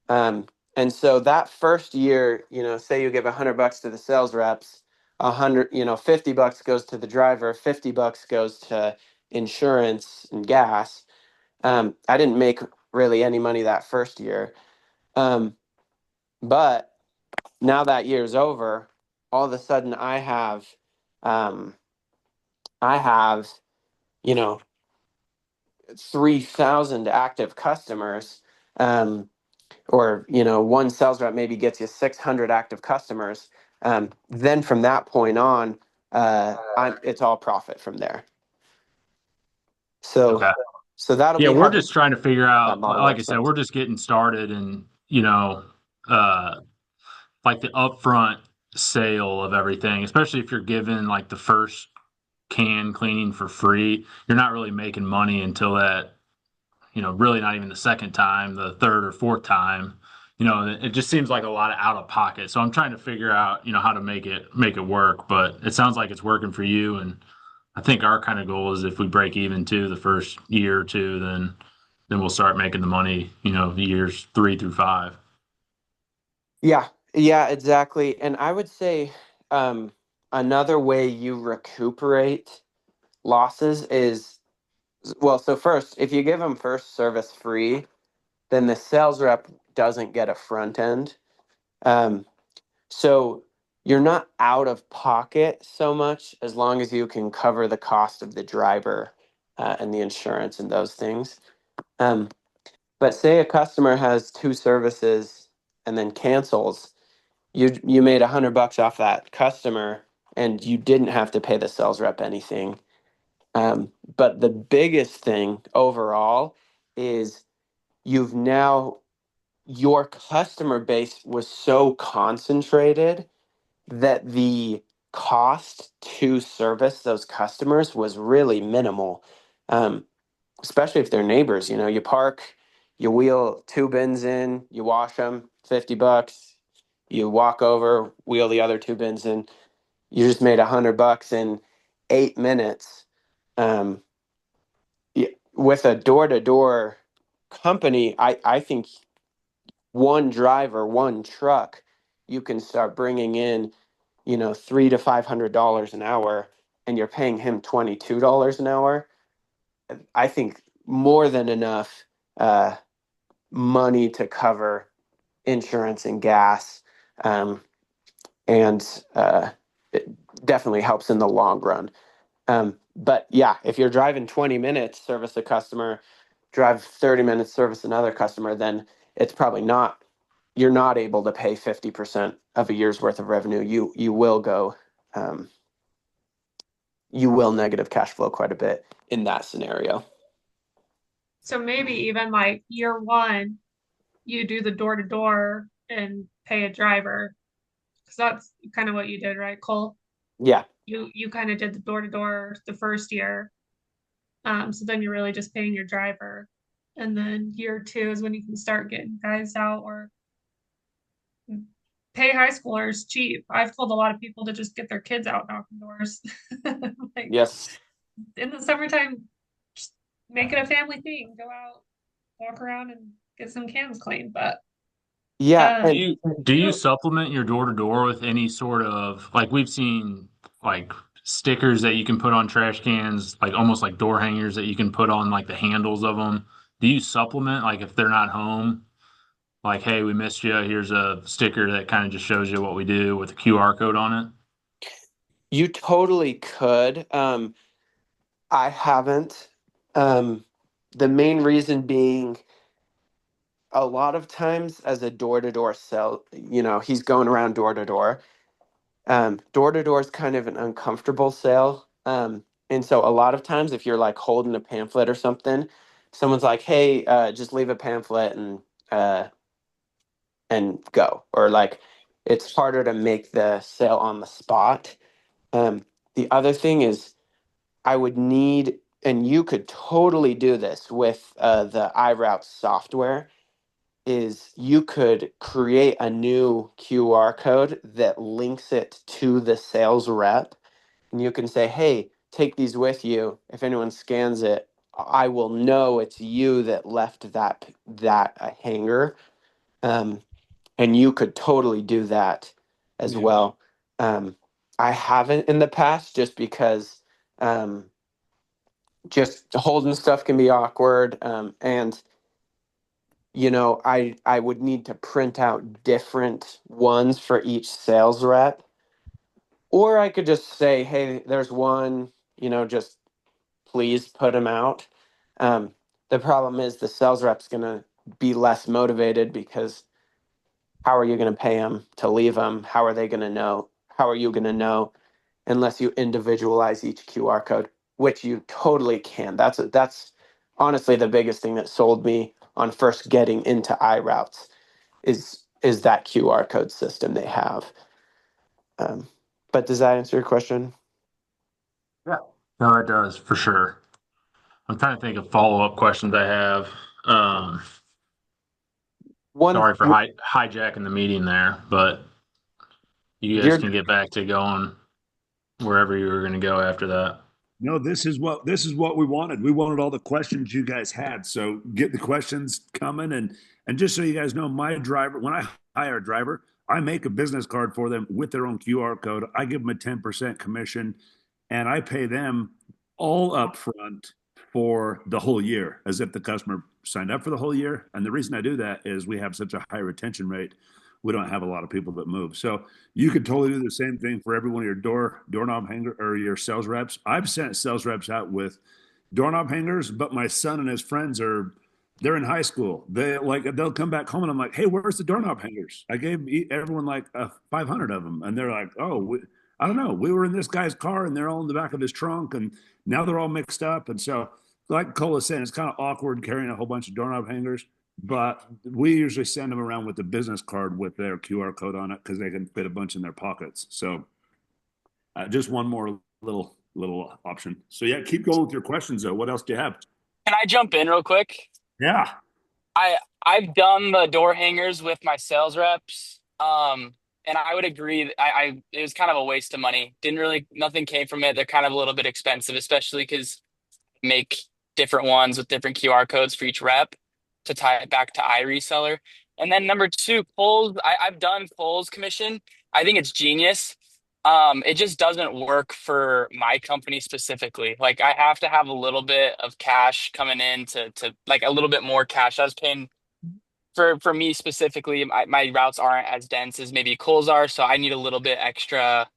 And so that first year, say you give $100 to the sales reps, $50 goes to the driver, $50 goes to insurance and gas. I didn't make really any money that first year. But now that year's over, all of a sudden um, I have, you know, 3,000 active customers. Or one sales rep maybe gets you 600 active customers. Then from that point on, it's all profit from there. So Okay. so that'll Yeah, be we're how just trying to figure that out, model like I works. said, we're just getting started and, uh, like the upfront sale of everything, especially if you're given like the first can cleaning for free, you're not really making money until that, really not even the second time, the third or fourth time. It just seems like a lot of out of pocket. So I'm trying to figure out, how to make it work, but it sounds like it's working for you. And I think our kind of goal is if we break even too the first year or two, then we'll start making the money, years 3 through 5. Yeah, exactly. And I would say another way you recuperate losses is, well, so first, if you give them first service free, then the sales rep doesn't get a front end. Um, so you're not out of pocket so much as long as you can cover the cost of the driver and the insurance and those things. Um, but say a customer has two services and then cancels, you made $100 off that customer and you didn't have to pay the sales rep anything. But the biggest thing overall is you've now your customer base was so concentrated that the cost to service those customers was really minimal, um, especially if they're neighbors. You park, you wheel two bins in, you wash them, $50. You walk over, wheel the other two bins in. You just made $100 in 8 minutes. Um, with a door-to-door company, I think one driver, one truck, you can start bringing in, $300 to $500 an hour, and you're paying him $22 an hour. I think more than enough uh, money to cover insurance and gas, um, and it definitely helps in the long run. But yeah, if you're driving 20 minutes, service a customer, drive 30 minutes, service another customer, then it's probably not, you're not able to pay 50% of a year's worth of revenue. You will go, um, you will negative cash flow quite a bit in that scenario. So maybe even like year one, you do the door to door and pay a driver. Because that's kind of what you did, right, Cole? Yeah. You kind of did the door to door the first year. So then you're really just paying your driver. And then year two is when you can start getting guys out or pay high schoolers cheap. I've told a lot of people to just get their kids out knocking doors. Like Yes. in the summertime, just make it a family thing. Go out, walk around and get some cans cleaned. But Yeah. Do And you supplement your door to door with any sort of, like, we've seen like stickers that you can put on trash cans, like almost like door hangers that you can put on like the handles of them. Do you supplement, like, if they're not home, like, hey, we missed you, here's a sticker that kind of just shows you what we do with a QR code on it? you totally could. I haven't. Um, the main reason being, a lot of times as a door to door sell, he's going around door to door. Door to door is kind of an uncomfortable sale. And so a lot of times if you're like holding a pamphlet or something, someone's like, hey, just leave a pamphlet uh, and go. Or like it's harder to make the sale on the spot. The other thing is I would need, and you could totally do this with the iRoute software, is you could create a new QR code that links it to the sales rep. And you can say, hey, take these with you. If anyone scans it, I will know it's you that left that hanger. Um, and you could totally do that as Yeah. well. Um, I haven't in the past, just because just holding stuff can be awkward, and I would need to print out different ones for each sales rep, or I could just say, hey, there's one, just please put them out. Um, the problem is the sales rep's going to be less motivated, because how are you going to pay them to leave them? How are they going to know? How are you going to know unless you individualize each QR code, which you totally can. That's honestly the biggest thing that sold me on first getting into iRoutes is that QR code system they have. Um, but does that answer your question? Yeah. No, it does for sure. I'm trying to think of follow-up questions I have. Um, One, Sorry for hijacking the meeting there, but you guys you're can get back to going wherever you were going to go after that. No, this is what we wanted. We wanted all the questions you guys had. So get the questions coming, and just so you guys know, my driver, when I hire a driver, I make a business card for them with their own QR code. I give them a 10% commission, and I pay them all up front for the whole year, as if the customer signed up for the whole year. And the reason I do that is we have such a high retention rate. We don't have a lot of people that move. So you could totally do the same thing for every one of your doorknob hanger or your sales reps. I've sent sales reps out with doorknob hangers, but my son and his friends they're in high school. They'll come back home and I'm like, hey, where's the doorknob hangers? I gave everyone like 500 of them, and they're like, oh, I don't know. We were in this guy's car and they're all in the back of his trunk, and now they're all mixed up. And so, like Cole was saying, it's kind of awkward carrying a whole bunch of doorknob hangers. But we usually send them around with a business card with their QR code on it because they can fit a bunch in their pockets. So just one more little option. So yeah, keep going with your questions though. What else do you have? Can I jump in real quick? Yeah. I I've done the door hangers with my sales reps. And I would agree that I it was kind of a waste of money. Didn't really Nothing came from it. They're kind of a little bit expensive, especially because make different ones with different QR codes for each rep to tie it back to iReseller. And then number two, Kohl's. I've done Kohl's commission. I think it's genius. It just doesn't work for my company specifically. Like I have to have a little bit of cash coming in to like a little bit more cash. I was paying for me specifically, my routes aren't as dense as maybe Kohl's are, so I need a little bit extra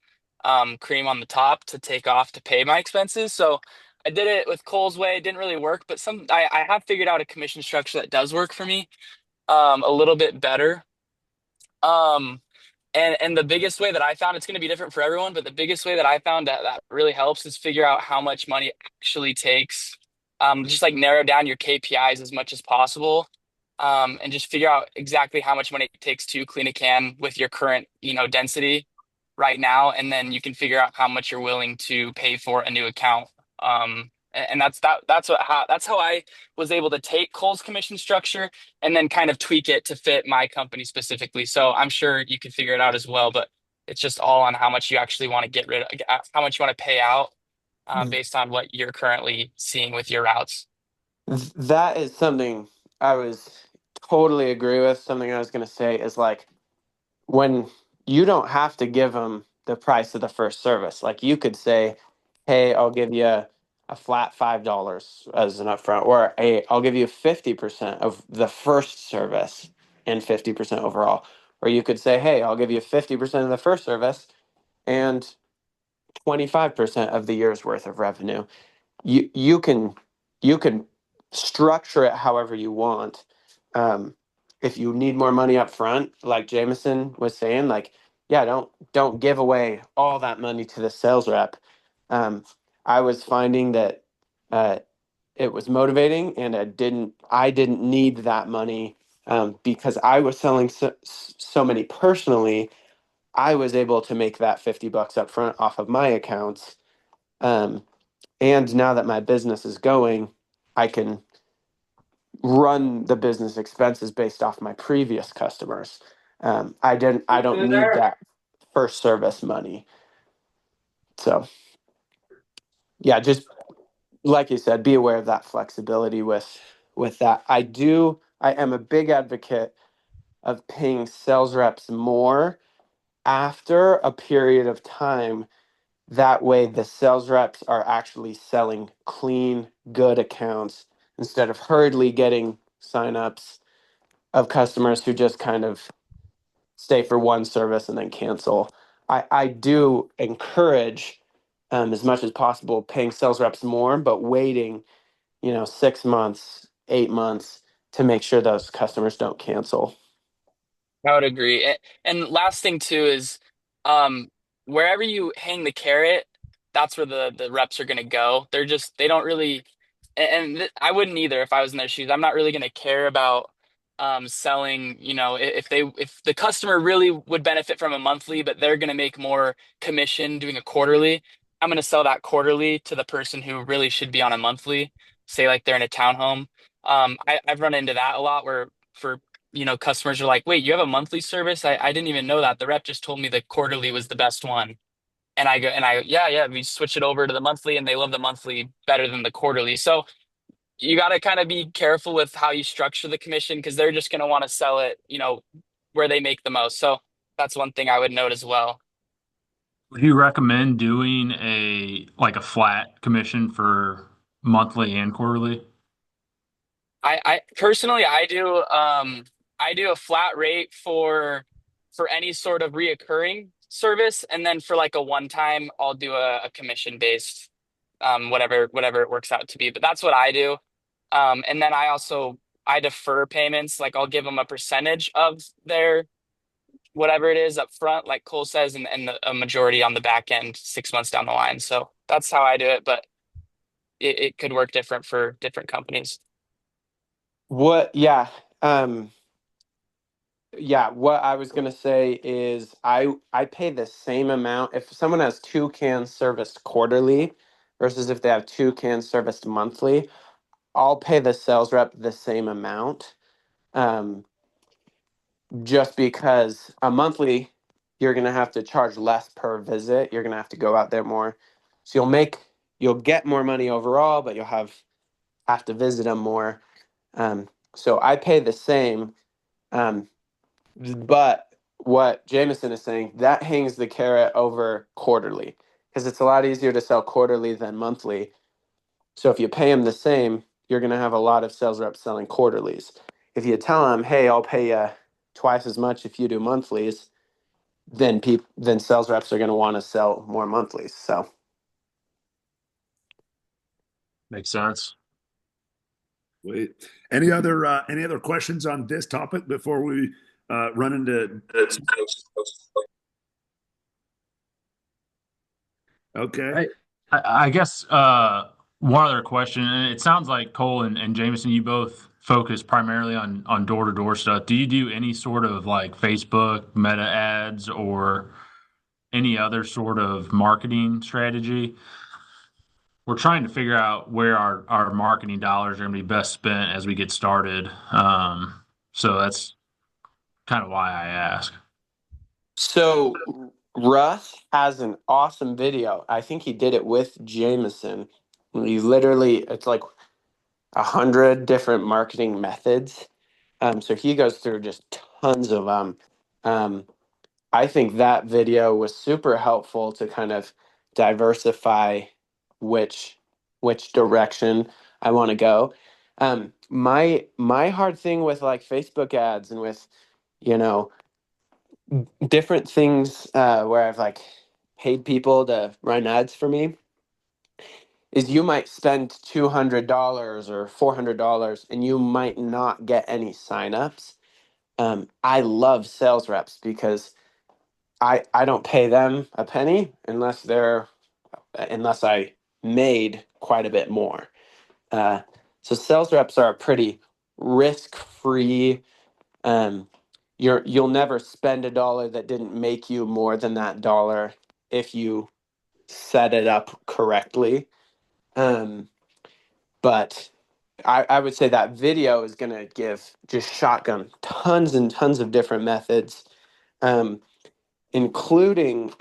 cream on the top to take off to pay my expenses. So I did it with Kohl's way. It didn't really work, but I have figured out a commission structure that does work for me a little bit better. Um, and the biggest way that I found, it's going to be different for everyone, but the biggest way that I found that really helps is figure out how much money it actually takes. Just like narrow down your KPIs as much as possible. And just figure out exactly how much money it takes to clean a can with your current, density right now, and then you can figure out how much you're willing to pay for a new account. And that's how I was able to take Cole's commission structure and then kind of tweak it to fit my company specifically. So I'm sure you can figure it out as well, but it's just all on how much you actually want to get rid of, how much you want to pay out based on what you're currently seeing with your routes. that is something I was totally agree with. Something I was going to say is like, when you don't have to give them the price of the first service. Like you could say, hey, I'll give you a flat $5 as an upfront, or I'll give you 50% of the first service and 50% overall. Or you could say, hey, I'll give you 50% of the first service and 25% of the year's worth of revenue. You can structure it however you want. Um, if you need more money up front, like Jameson was saying, like, yeah, don't give away all that money to the sales rep. Um, I was finding that uh, it was motivating, and I didn't need that money, because I was selling so many personally. I was able to make that $50 up front off of my accounts. Um, and now that my business is going, I can run the business expenses based off my previous customers. I don't need that first service money. So yeah, just like you said, be aware of that flexibility with that. I am a big advocate of paying sales reps more after a period of time. That way, the sales reps are actually selling clean, good accounts instead of hurriedly getting signups of customers who just kind of stay for one service and then cancel. I do encourage, as much as possible, paying sales reps more, but waiting, 6 months, 8 months to make sure those customers don't cancel. I would agree. And last thing too is um wherever you hang the carrot, that's where the reps are going to go. They don't really I wouldn't either if I was in their shoes. I'm not really going to care about selling, if the customer really would benefit from a monthly, but they're going to make more commission doing a quarterly, I'm going to sell that quarterly to the person who really should be on a monthly, say like they're in a townhome. I've run into that a lot where for customers are like, wait, you have a monthly service? I didn't even know that. The rep just told me the quarterly was the best one. Yeah, yeah, we switch it over to the monthly and they love the monthly better than the quarterly. So you got to kind of be careful with how you structure the commission because they're just going to want to sell it, where they make the most. So that's one thing I would note as well. Would you recommend doing a flat commission for monthly and quarterly? I personally I do a flat rate for any sort of reoccurring service, and then for like a one time I'll do a commission based whatever it works out to be. But that's what I do. And then I defer payments, like I'll give them a percentage of their whatever it is up front, like Cole says, and a majority on the back end 6 months down the line. So that's how I do it, but it could work different for different companies. What? Yeah. Um, Yeah, what I was gonna say is I pay the same amount if someone has two cans serviced quarterly versus if they have two cans serviced monthly. I'll pay the sales rep the same amount, um, just because a monthly you're gonna have to charge less per visit. You're gonna have to go out there more, so you'll get more money overall, but you'll have to visit them more. So I pay the same. Um, But what Jameson is saying, that hangs the carrot over quarterly because it's a lot easier to sell quarterly than monthly. So if you pay them the same, you're going to have a lot of sales reps selling quarterlies. If you tell them, hey, I'll pay you twice as much if you do monthlies, then sales reps are going to want to sell more monthlies. So Makes sense. Wait, any other questions on this topic before we run into? Okay. I, I guess one other question, and it sounds like Cole and Jameson, you both focus primarily on door-to-door stuff. Do you do any sort of like Facebook meta ads or any other sort of marketing strategy? We're trying to figure out where our marketing dollars are going to be best spent as we get started. So that's kind of why I ask. So Russ has an awesome video. I think he did it with Jameson. He literally, it's like 100 different marketing methods. So he goes through just tons of them. Um, I think that video was super helpful to kind of diversify which which direction I want to go. My hard thing with like Facebook ads and with you know different things where I've like paid people to run ads for me is you might spend $200 or $400 and you might not get any signups. I love sales reps because I don't pay them a penny unless I made quite a bit more. Uh, so sales reps are a pretty risk free. Um, you'll never spend a dollar that didn't make you more than that dollar if you set it up correctly. Um, but I would say that video is going to give just shotgun tons and tons of different methods, um, including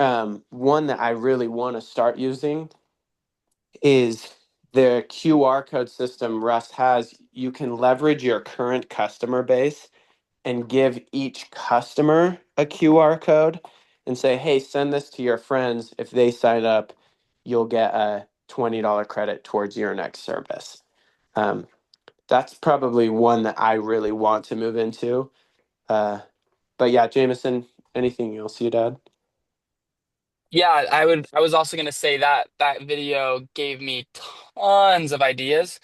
one that I really want to start using is the QR code system Russ has. You can leverage your current customer base and give each customer a QR code. and say, hey, send this to your friends. If they sign up, you'll get a $20 credit towards your next service. Um, that's probably one that I really want to move into. Uh, but yeah, Jameson, anything else you'd add? Yeah, I was also gonna say that that video gave me tons of ideas.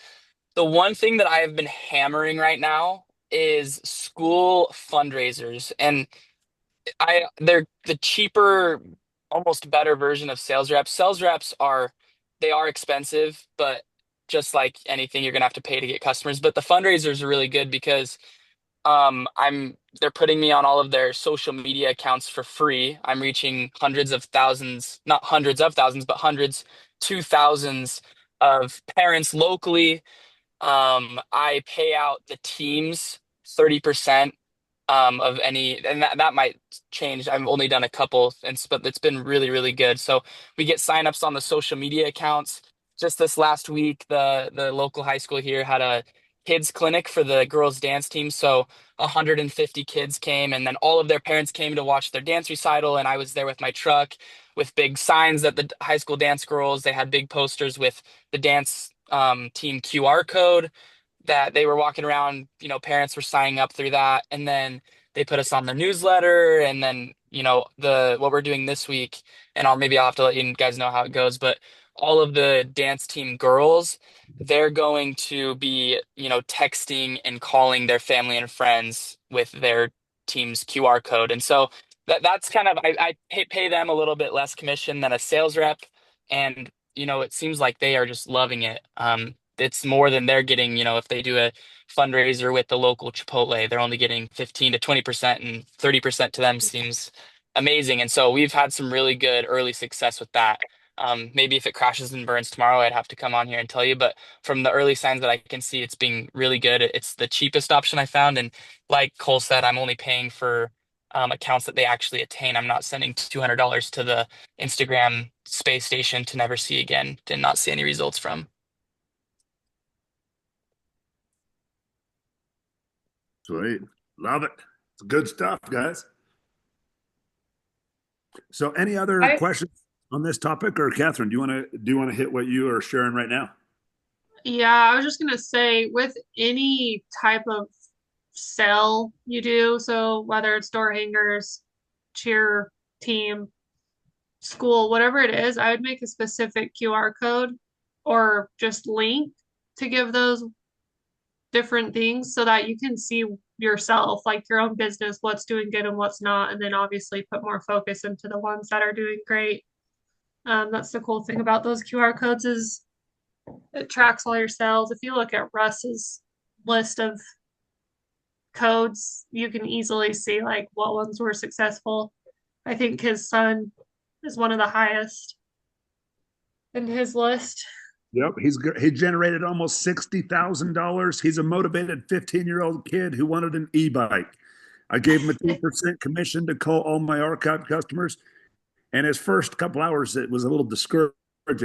The one thing that I have been hammering right now is school fundraisers. And they're the cheaper, almost better version of sales reps. Sales reps are they are expensive, but just like anything, you're gonna have to pay to get customers. But the fundraisers are really good because I'm they're putting me on all of their social media accounts for free. I'm reaching hundreds of thousands, not hundreds of thousands, but hundreds to thousands of parents locally. I pay out the teams 30% of any, and that might change. I've only done a couple, but it's been really, really good. So we get signups on the social media accounts. Just this last week, the local high school here had a kids clinic for the girls dance team. So 150 kids came, and then all of their parents came to watch their dance recital. And I was there with my truck with big signs that the high school dance girls, they had big posters with the dance team QR code that they were walking around, parents were signing up through that. And then they put us on the newsletter. And then, the what we're doing this week, and I'll have to let you guys know how it goes, but all of the dance team girls, they're going to be, texting and calling their family and friends with their team's QR code. And so that's kind of I pay them a little bit less commission than a sales rep. And it seems like they are just loving it. It's more than they're getting, if they do a fundraiser with the local Chipotle, they're only getting 15 to 20%, and 30% to them seems amazing. And so we've had some really good early success with that. Maybe if it crashes and burns tomorrow, I'd have to come on here and tell you. But from the early signs that I can see, it's being really good. It's the cheapest option I found. And like Cole said, I'm only paying for accounts that they actually attain. I'm not sending $200 to the Instagram space station to never see again, to not see any results from. Sweet. Love it. It's good stuff, guys. So any other I questions on this topic, or Kathryn, do you want to hit what you are sharing right now? Yeah, I was just gonna say with any type of sell you do, so whether it's door hangers, cheer team, school, whatever it is, I would make a specific QR code or just link to give those different things so that you can see yourself, like your own business, what's doing good and what's not, and then obviously put more focus into the ones that are doing great. That's the cool thing about those QR codes is it tracks all your sales. If you look at Russ's list of codes, you can easily see like what ones were successful. I think his son is one of the highest in his list. Yep, he generated almost $60,000. He's a motivated 15-year-old kid who wanted an e-bike. I gave him a 2% commission to call all my archive customers. And his first couple hours, it was a little discouraging.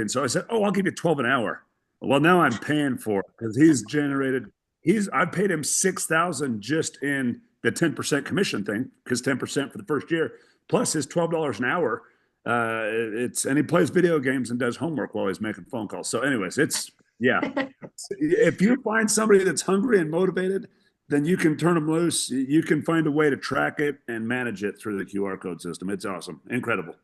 So I said, "Oh, I'll give you 12 an hour." Well, now I'm paying for it because I paid him 6,000 just in the 10% commission thing, because 10% for the first year, plus his $12 an hour. And he plays video games and does homework while he's making phone calls. So, anyways, yeah. If you find somebody that's hungry and motivated, then you can turn them loose. You can find a way to track it and manage it through the QR code system. It's awesome, incredible.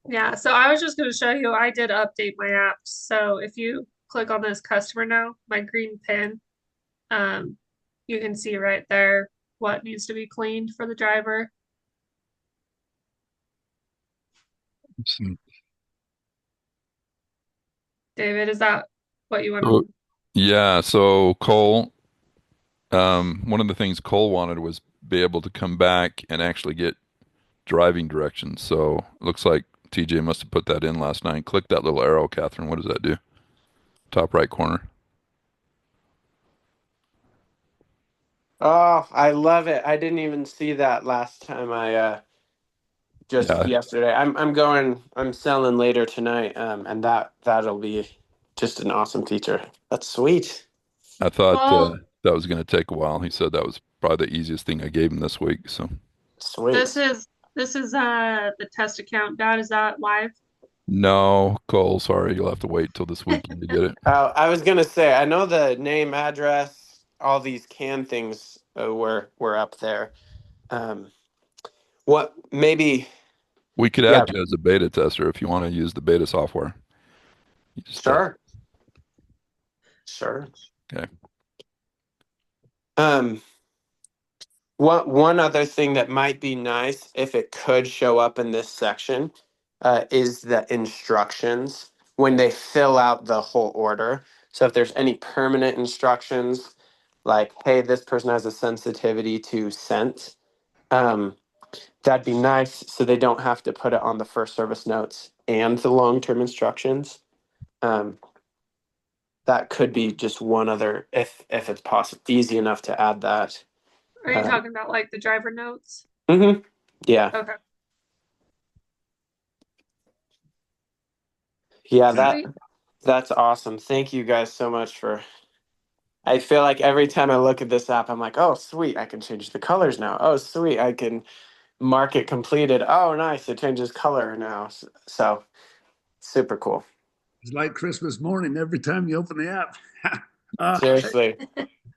Yeah, so I was just going to show you, I did update my apps. So if you click on this customer now, my green pin, um, you can see right there what needs to be cleaned for the driver. David, is that what you So, wanted? yeah, so Cole, one of the things Cole wanted was be able to come back and actually get driving directions. So it looks like TJ must have put that in last night. Click that little arrow, Catherine. What does that do? Top right corner. Oh, I love it. I didn't even see that last time just Yeah, yesterday. I'm selling later tonight, and that'll be just an awesome feature. That's sweet. I thought Well, that was going to take a while. He said that was probably the easiest thing I gave him this week. So this Sweet. is This is the test account. Dad, is that live? No, Cole, sorry, you'll have to wait till this weekend to get it. I was gonna say, I know the name, address, all these can things were up there. Um, what maybe? We could Yeah, add you as a beta tester if you want to use the beta software. You just test. sure, sure. Okay. Um, one other thing that might be nice if it could show up in this section is the instructions when they fill out the whole order. So if there's any permanent instructions, like, hey, this person has a sensitivity to scent, that'd be nice so they don't have to put it on the first service notes and the long-term instructions. Um, that could be just one other, if it's possible, easy enough to add that. Are you talking about like the driver notes? Yeah. Okay. Yeah, Sweet. that's awesome. Thank you guys so much for. I feel like every time I look at this app, I'm like, oh, sweet, I can change the colors now. Oh, sweet, I can mark it completed. Oh, nice, it changes color now. So super cool. It's like Christmas morning every time you open the app. uh, Seriously.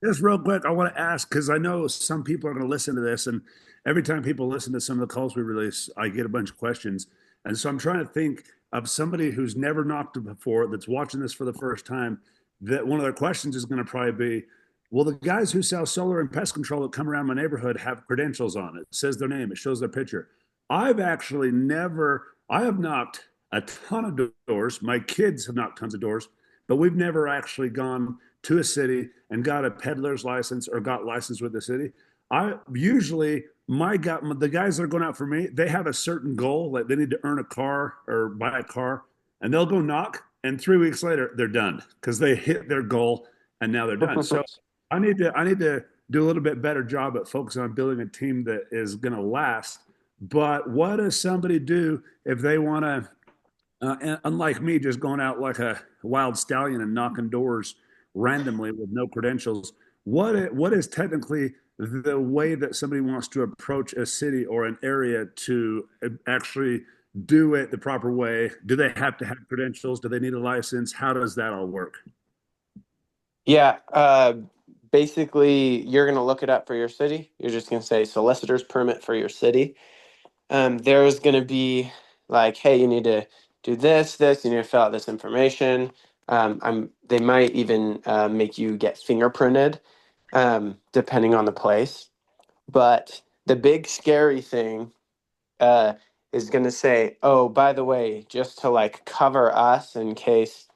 just real quick, I want to ask because I know some people are going to listen to this, and every time people listen to some of the calls we release, I get a bunch of questions. And so I'm trying to think of somebody who's never knocked it before that's watching this for the first time. That one of their questions is going to probably be, "Will the guys who sell solar and pest control that come around my neighborhood have credentials on it? It says their name, it shows their picture." I've actually never. I have knocked a ton of doors. My kids have knocked tons of doors, but we've never actually gone to a city and got a peddler's license or got licensed with the city. I usually the guys that are going out for me, they have a certain goal, like they need to earn a car or buy a car, and they'll go knock, and 3 weeks later they're done because they hit their goal and now they're done. So I need to do a little bit better job at focusing on building a team that is going to last. But what does somebody do if they want to unlike me, just going out like a wild stallion and knocking doors randomly with no credentials? What is technically the way that somebody wants to approach a city or an area to actually do it the proper way? Do they have to have credentials? Do they need a license? How does that all work? Yeah. Basically, you're going to look it up for your city. You're just going to say solicitor's permit for your city. There's going to be like, hey, you need to do this, you need to fill out this information. They might even make you get fingerprinted, depending on the place. But the big scary thing uh, is going to say, oh, by the way, just to like cover us in case,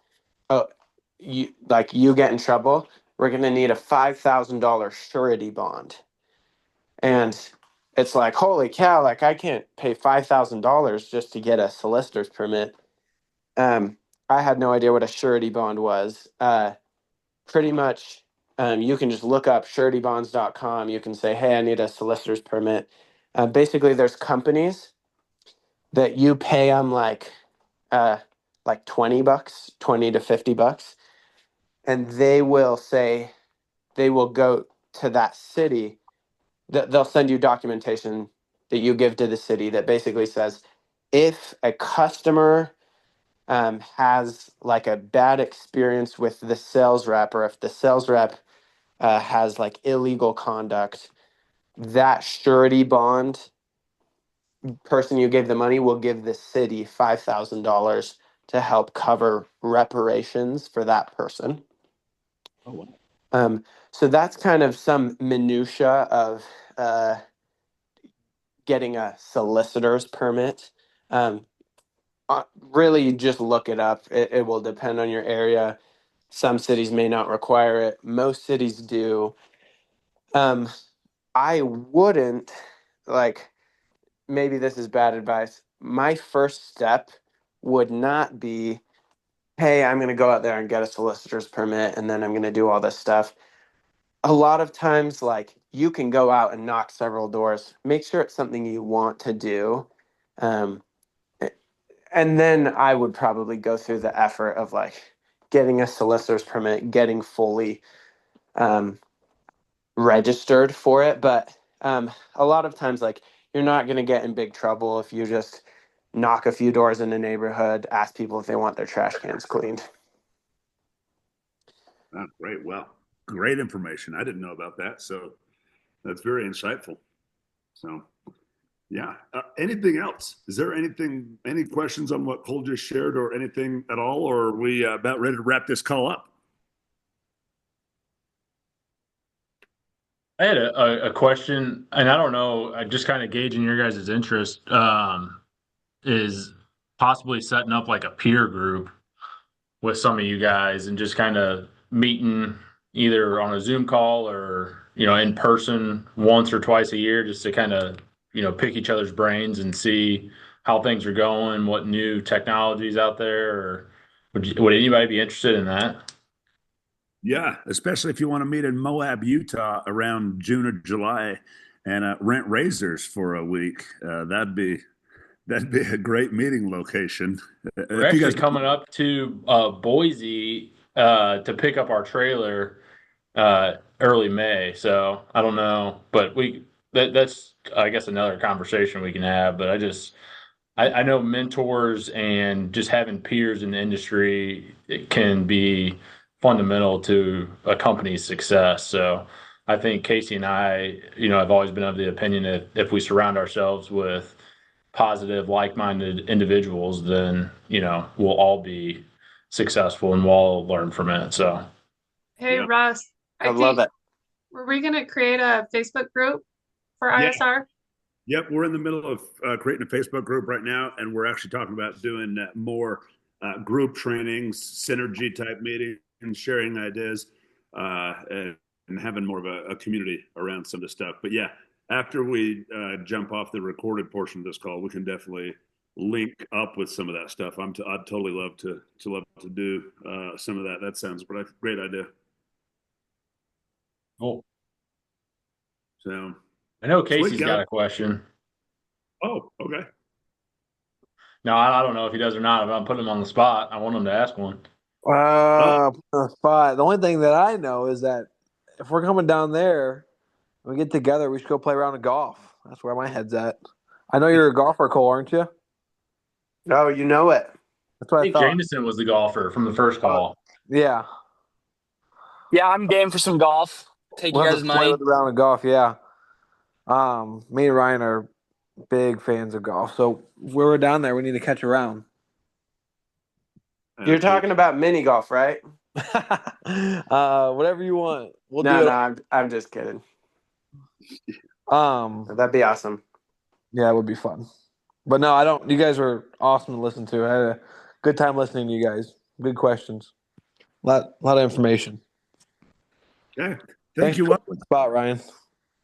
oh, you get in trouble, we're going to need a $5,000 surety bond. And it's like, holy cow, like I can't pay $5,000 just to get a solicitor's permit. I had no idea what a surety bond was. Pretty much, you can just look up suretybonds.com. You can say, hey, I need a solicitor's permit. Basically, there's companies that you pay them like $20, 20 to $50, and they will go to that city. They'll send you documentation that you give to the city that basically says if a customer has like a bad experience with the sales rep, or if the sales rep has like illegal conduct, that surety bond person you gave the money will give the city $5,000 to help cover reparations for that person. Oh, wow. So that's kind of some minutia of getting a solicitor's permit. Um, really, just look it up. It will depend on your area. Some cities may not require it. Most cities do. Um, I wouldn't like. Maybe this is bad advice. My first step would not be, hey, I'm going to go out there and get a solicitor's permit, and then I'm going to do all this stuff. A lot of times, like, you can go out and knock several doors. Make sure it's something you want to do. Um, and then I would probably go through the effort of like getting a solicitor's permit, getting fully um, registered for it. But a lot of times, like, you're not going to get in big trouble if you just knock a few doors in the neighborhood, ask people if they want their trash cans cleaned. Oh, great. Well, great information. I didn't know about that. So that's very insightful. So, yeah. Anything else? Is there any questions on what Cole just shared or anything at all? Or are we about ready to wrap this call up? I had a question, and I don't know, I just kind of gauging your guys' interest, is possibly setting up like a peer group with some of you guys and just kind of meeting either on a Zoom call or, in person once or twice a year just to kind of, pick each other's brains and see how things are going, what new technologies out there, or would anybody be interested in that? Yeah, especially if you want to meet in Moab, Utah around June or July and rent razors for a week. That'd be a great meeting location. We're If you actually guys, coming up to Boise to pick up our trailer early May. So I don't know, but that's I guess another conversation we can have. But I know mentors and just having peers in the industry, it can be fundamental to a company's success. So I think Casey and I, have always been of the opinion that if we surround ourselves with positive, like-minded individuals, then, we'll all be successful and we'll all learn from it. So Hey, yeah, Russ, I I love think, it. were we going to create a Facebook group for yeah, ISR? yep. We're in the middle of creating a Facebook group right now, and we're actually talking about doing more group trainings, synergy type meetings, and sharing ideas, and having more of a community around some of the stuff. But yeah, after we jump off the recorded portion of this call, we can definitely link up with some of that stuff. I'd totally love to do some of that. That sounds like a great idea. cool. So I know sweet, Casey's guys. got a question. Oh, okay. No, I don't know if he does or not. If I'm putting him on the spot, I want him to ask one. Oh, Spot. The only thing that I know is that if we're coming down there and we get together, we should go play a round of golf. That's where my head's at. I know you're a golfer, Cole, aren't you? Oh, you know it. That's I what I think thought. Jameson was the golfer from the first call. Yeah. Yeah, I'm game for some golf. Take you We'll have guys' to play money. with a round of golf, yeah. Me and Ryan are big fans of golf. So when we're down there, we need to catch a round. You're talking about mini golf, right? Whatever you want. We'll do No, it. I'm just kidding. Um, That'd be awesome. yeah, it would be fun. But no, I don't. You guys were awesome to listen to. I had a good time listening to you guys. Good questions. Lot of information. Okay. Thanks Thank you. for Well, putting the spot, Ryan.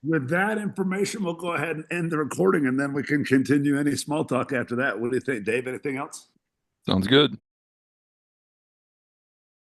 with that information, we'll go ahead and end the recording, and then we can continue any small talk after that. What do you think, Dave? Anything else? Sounds good.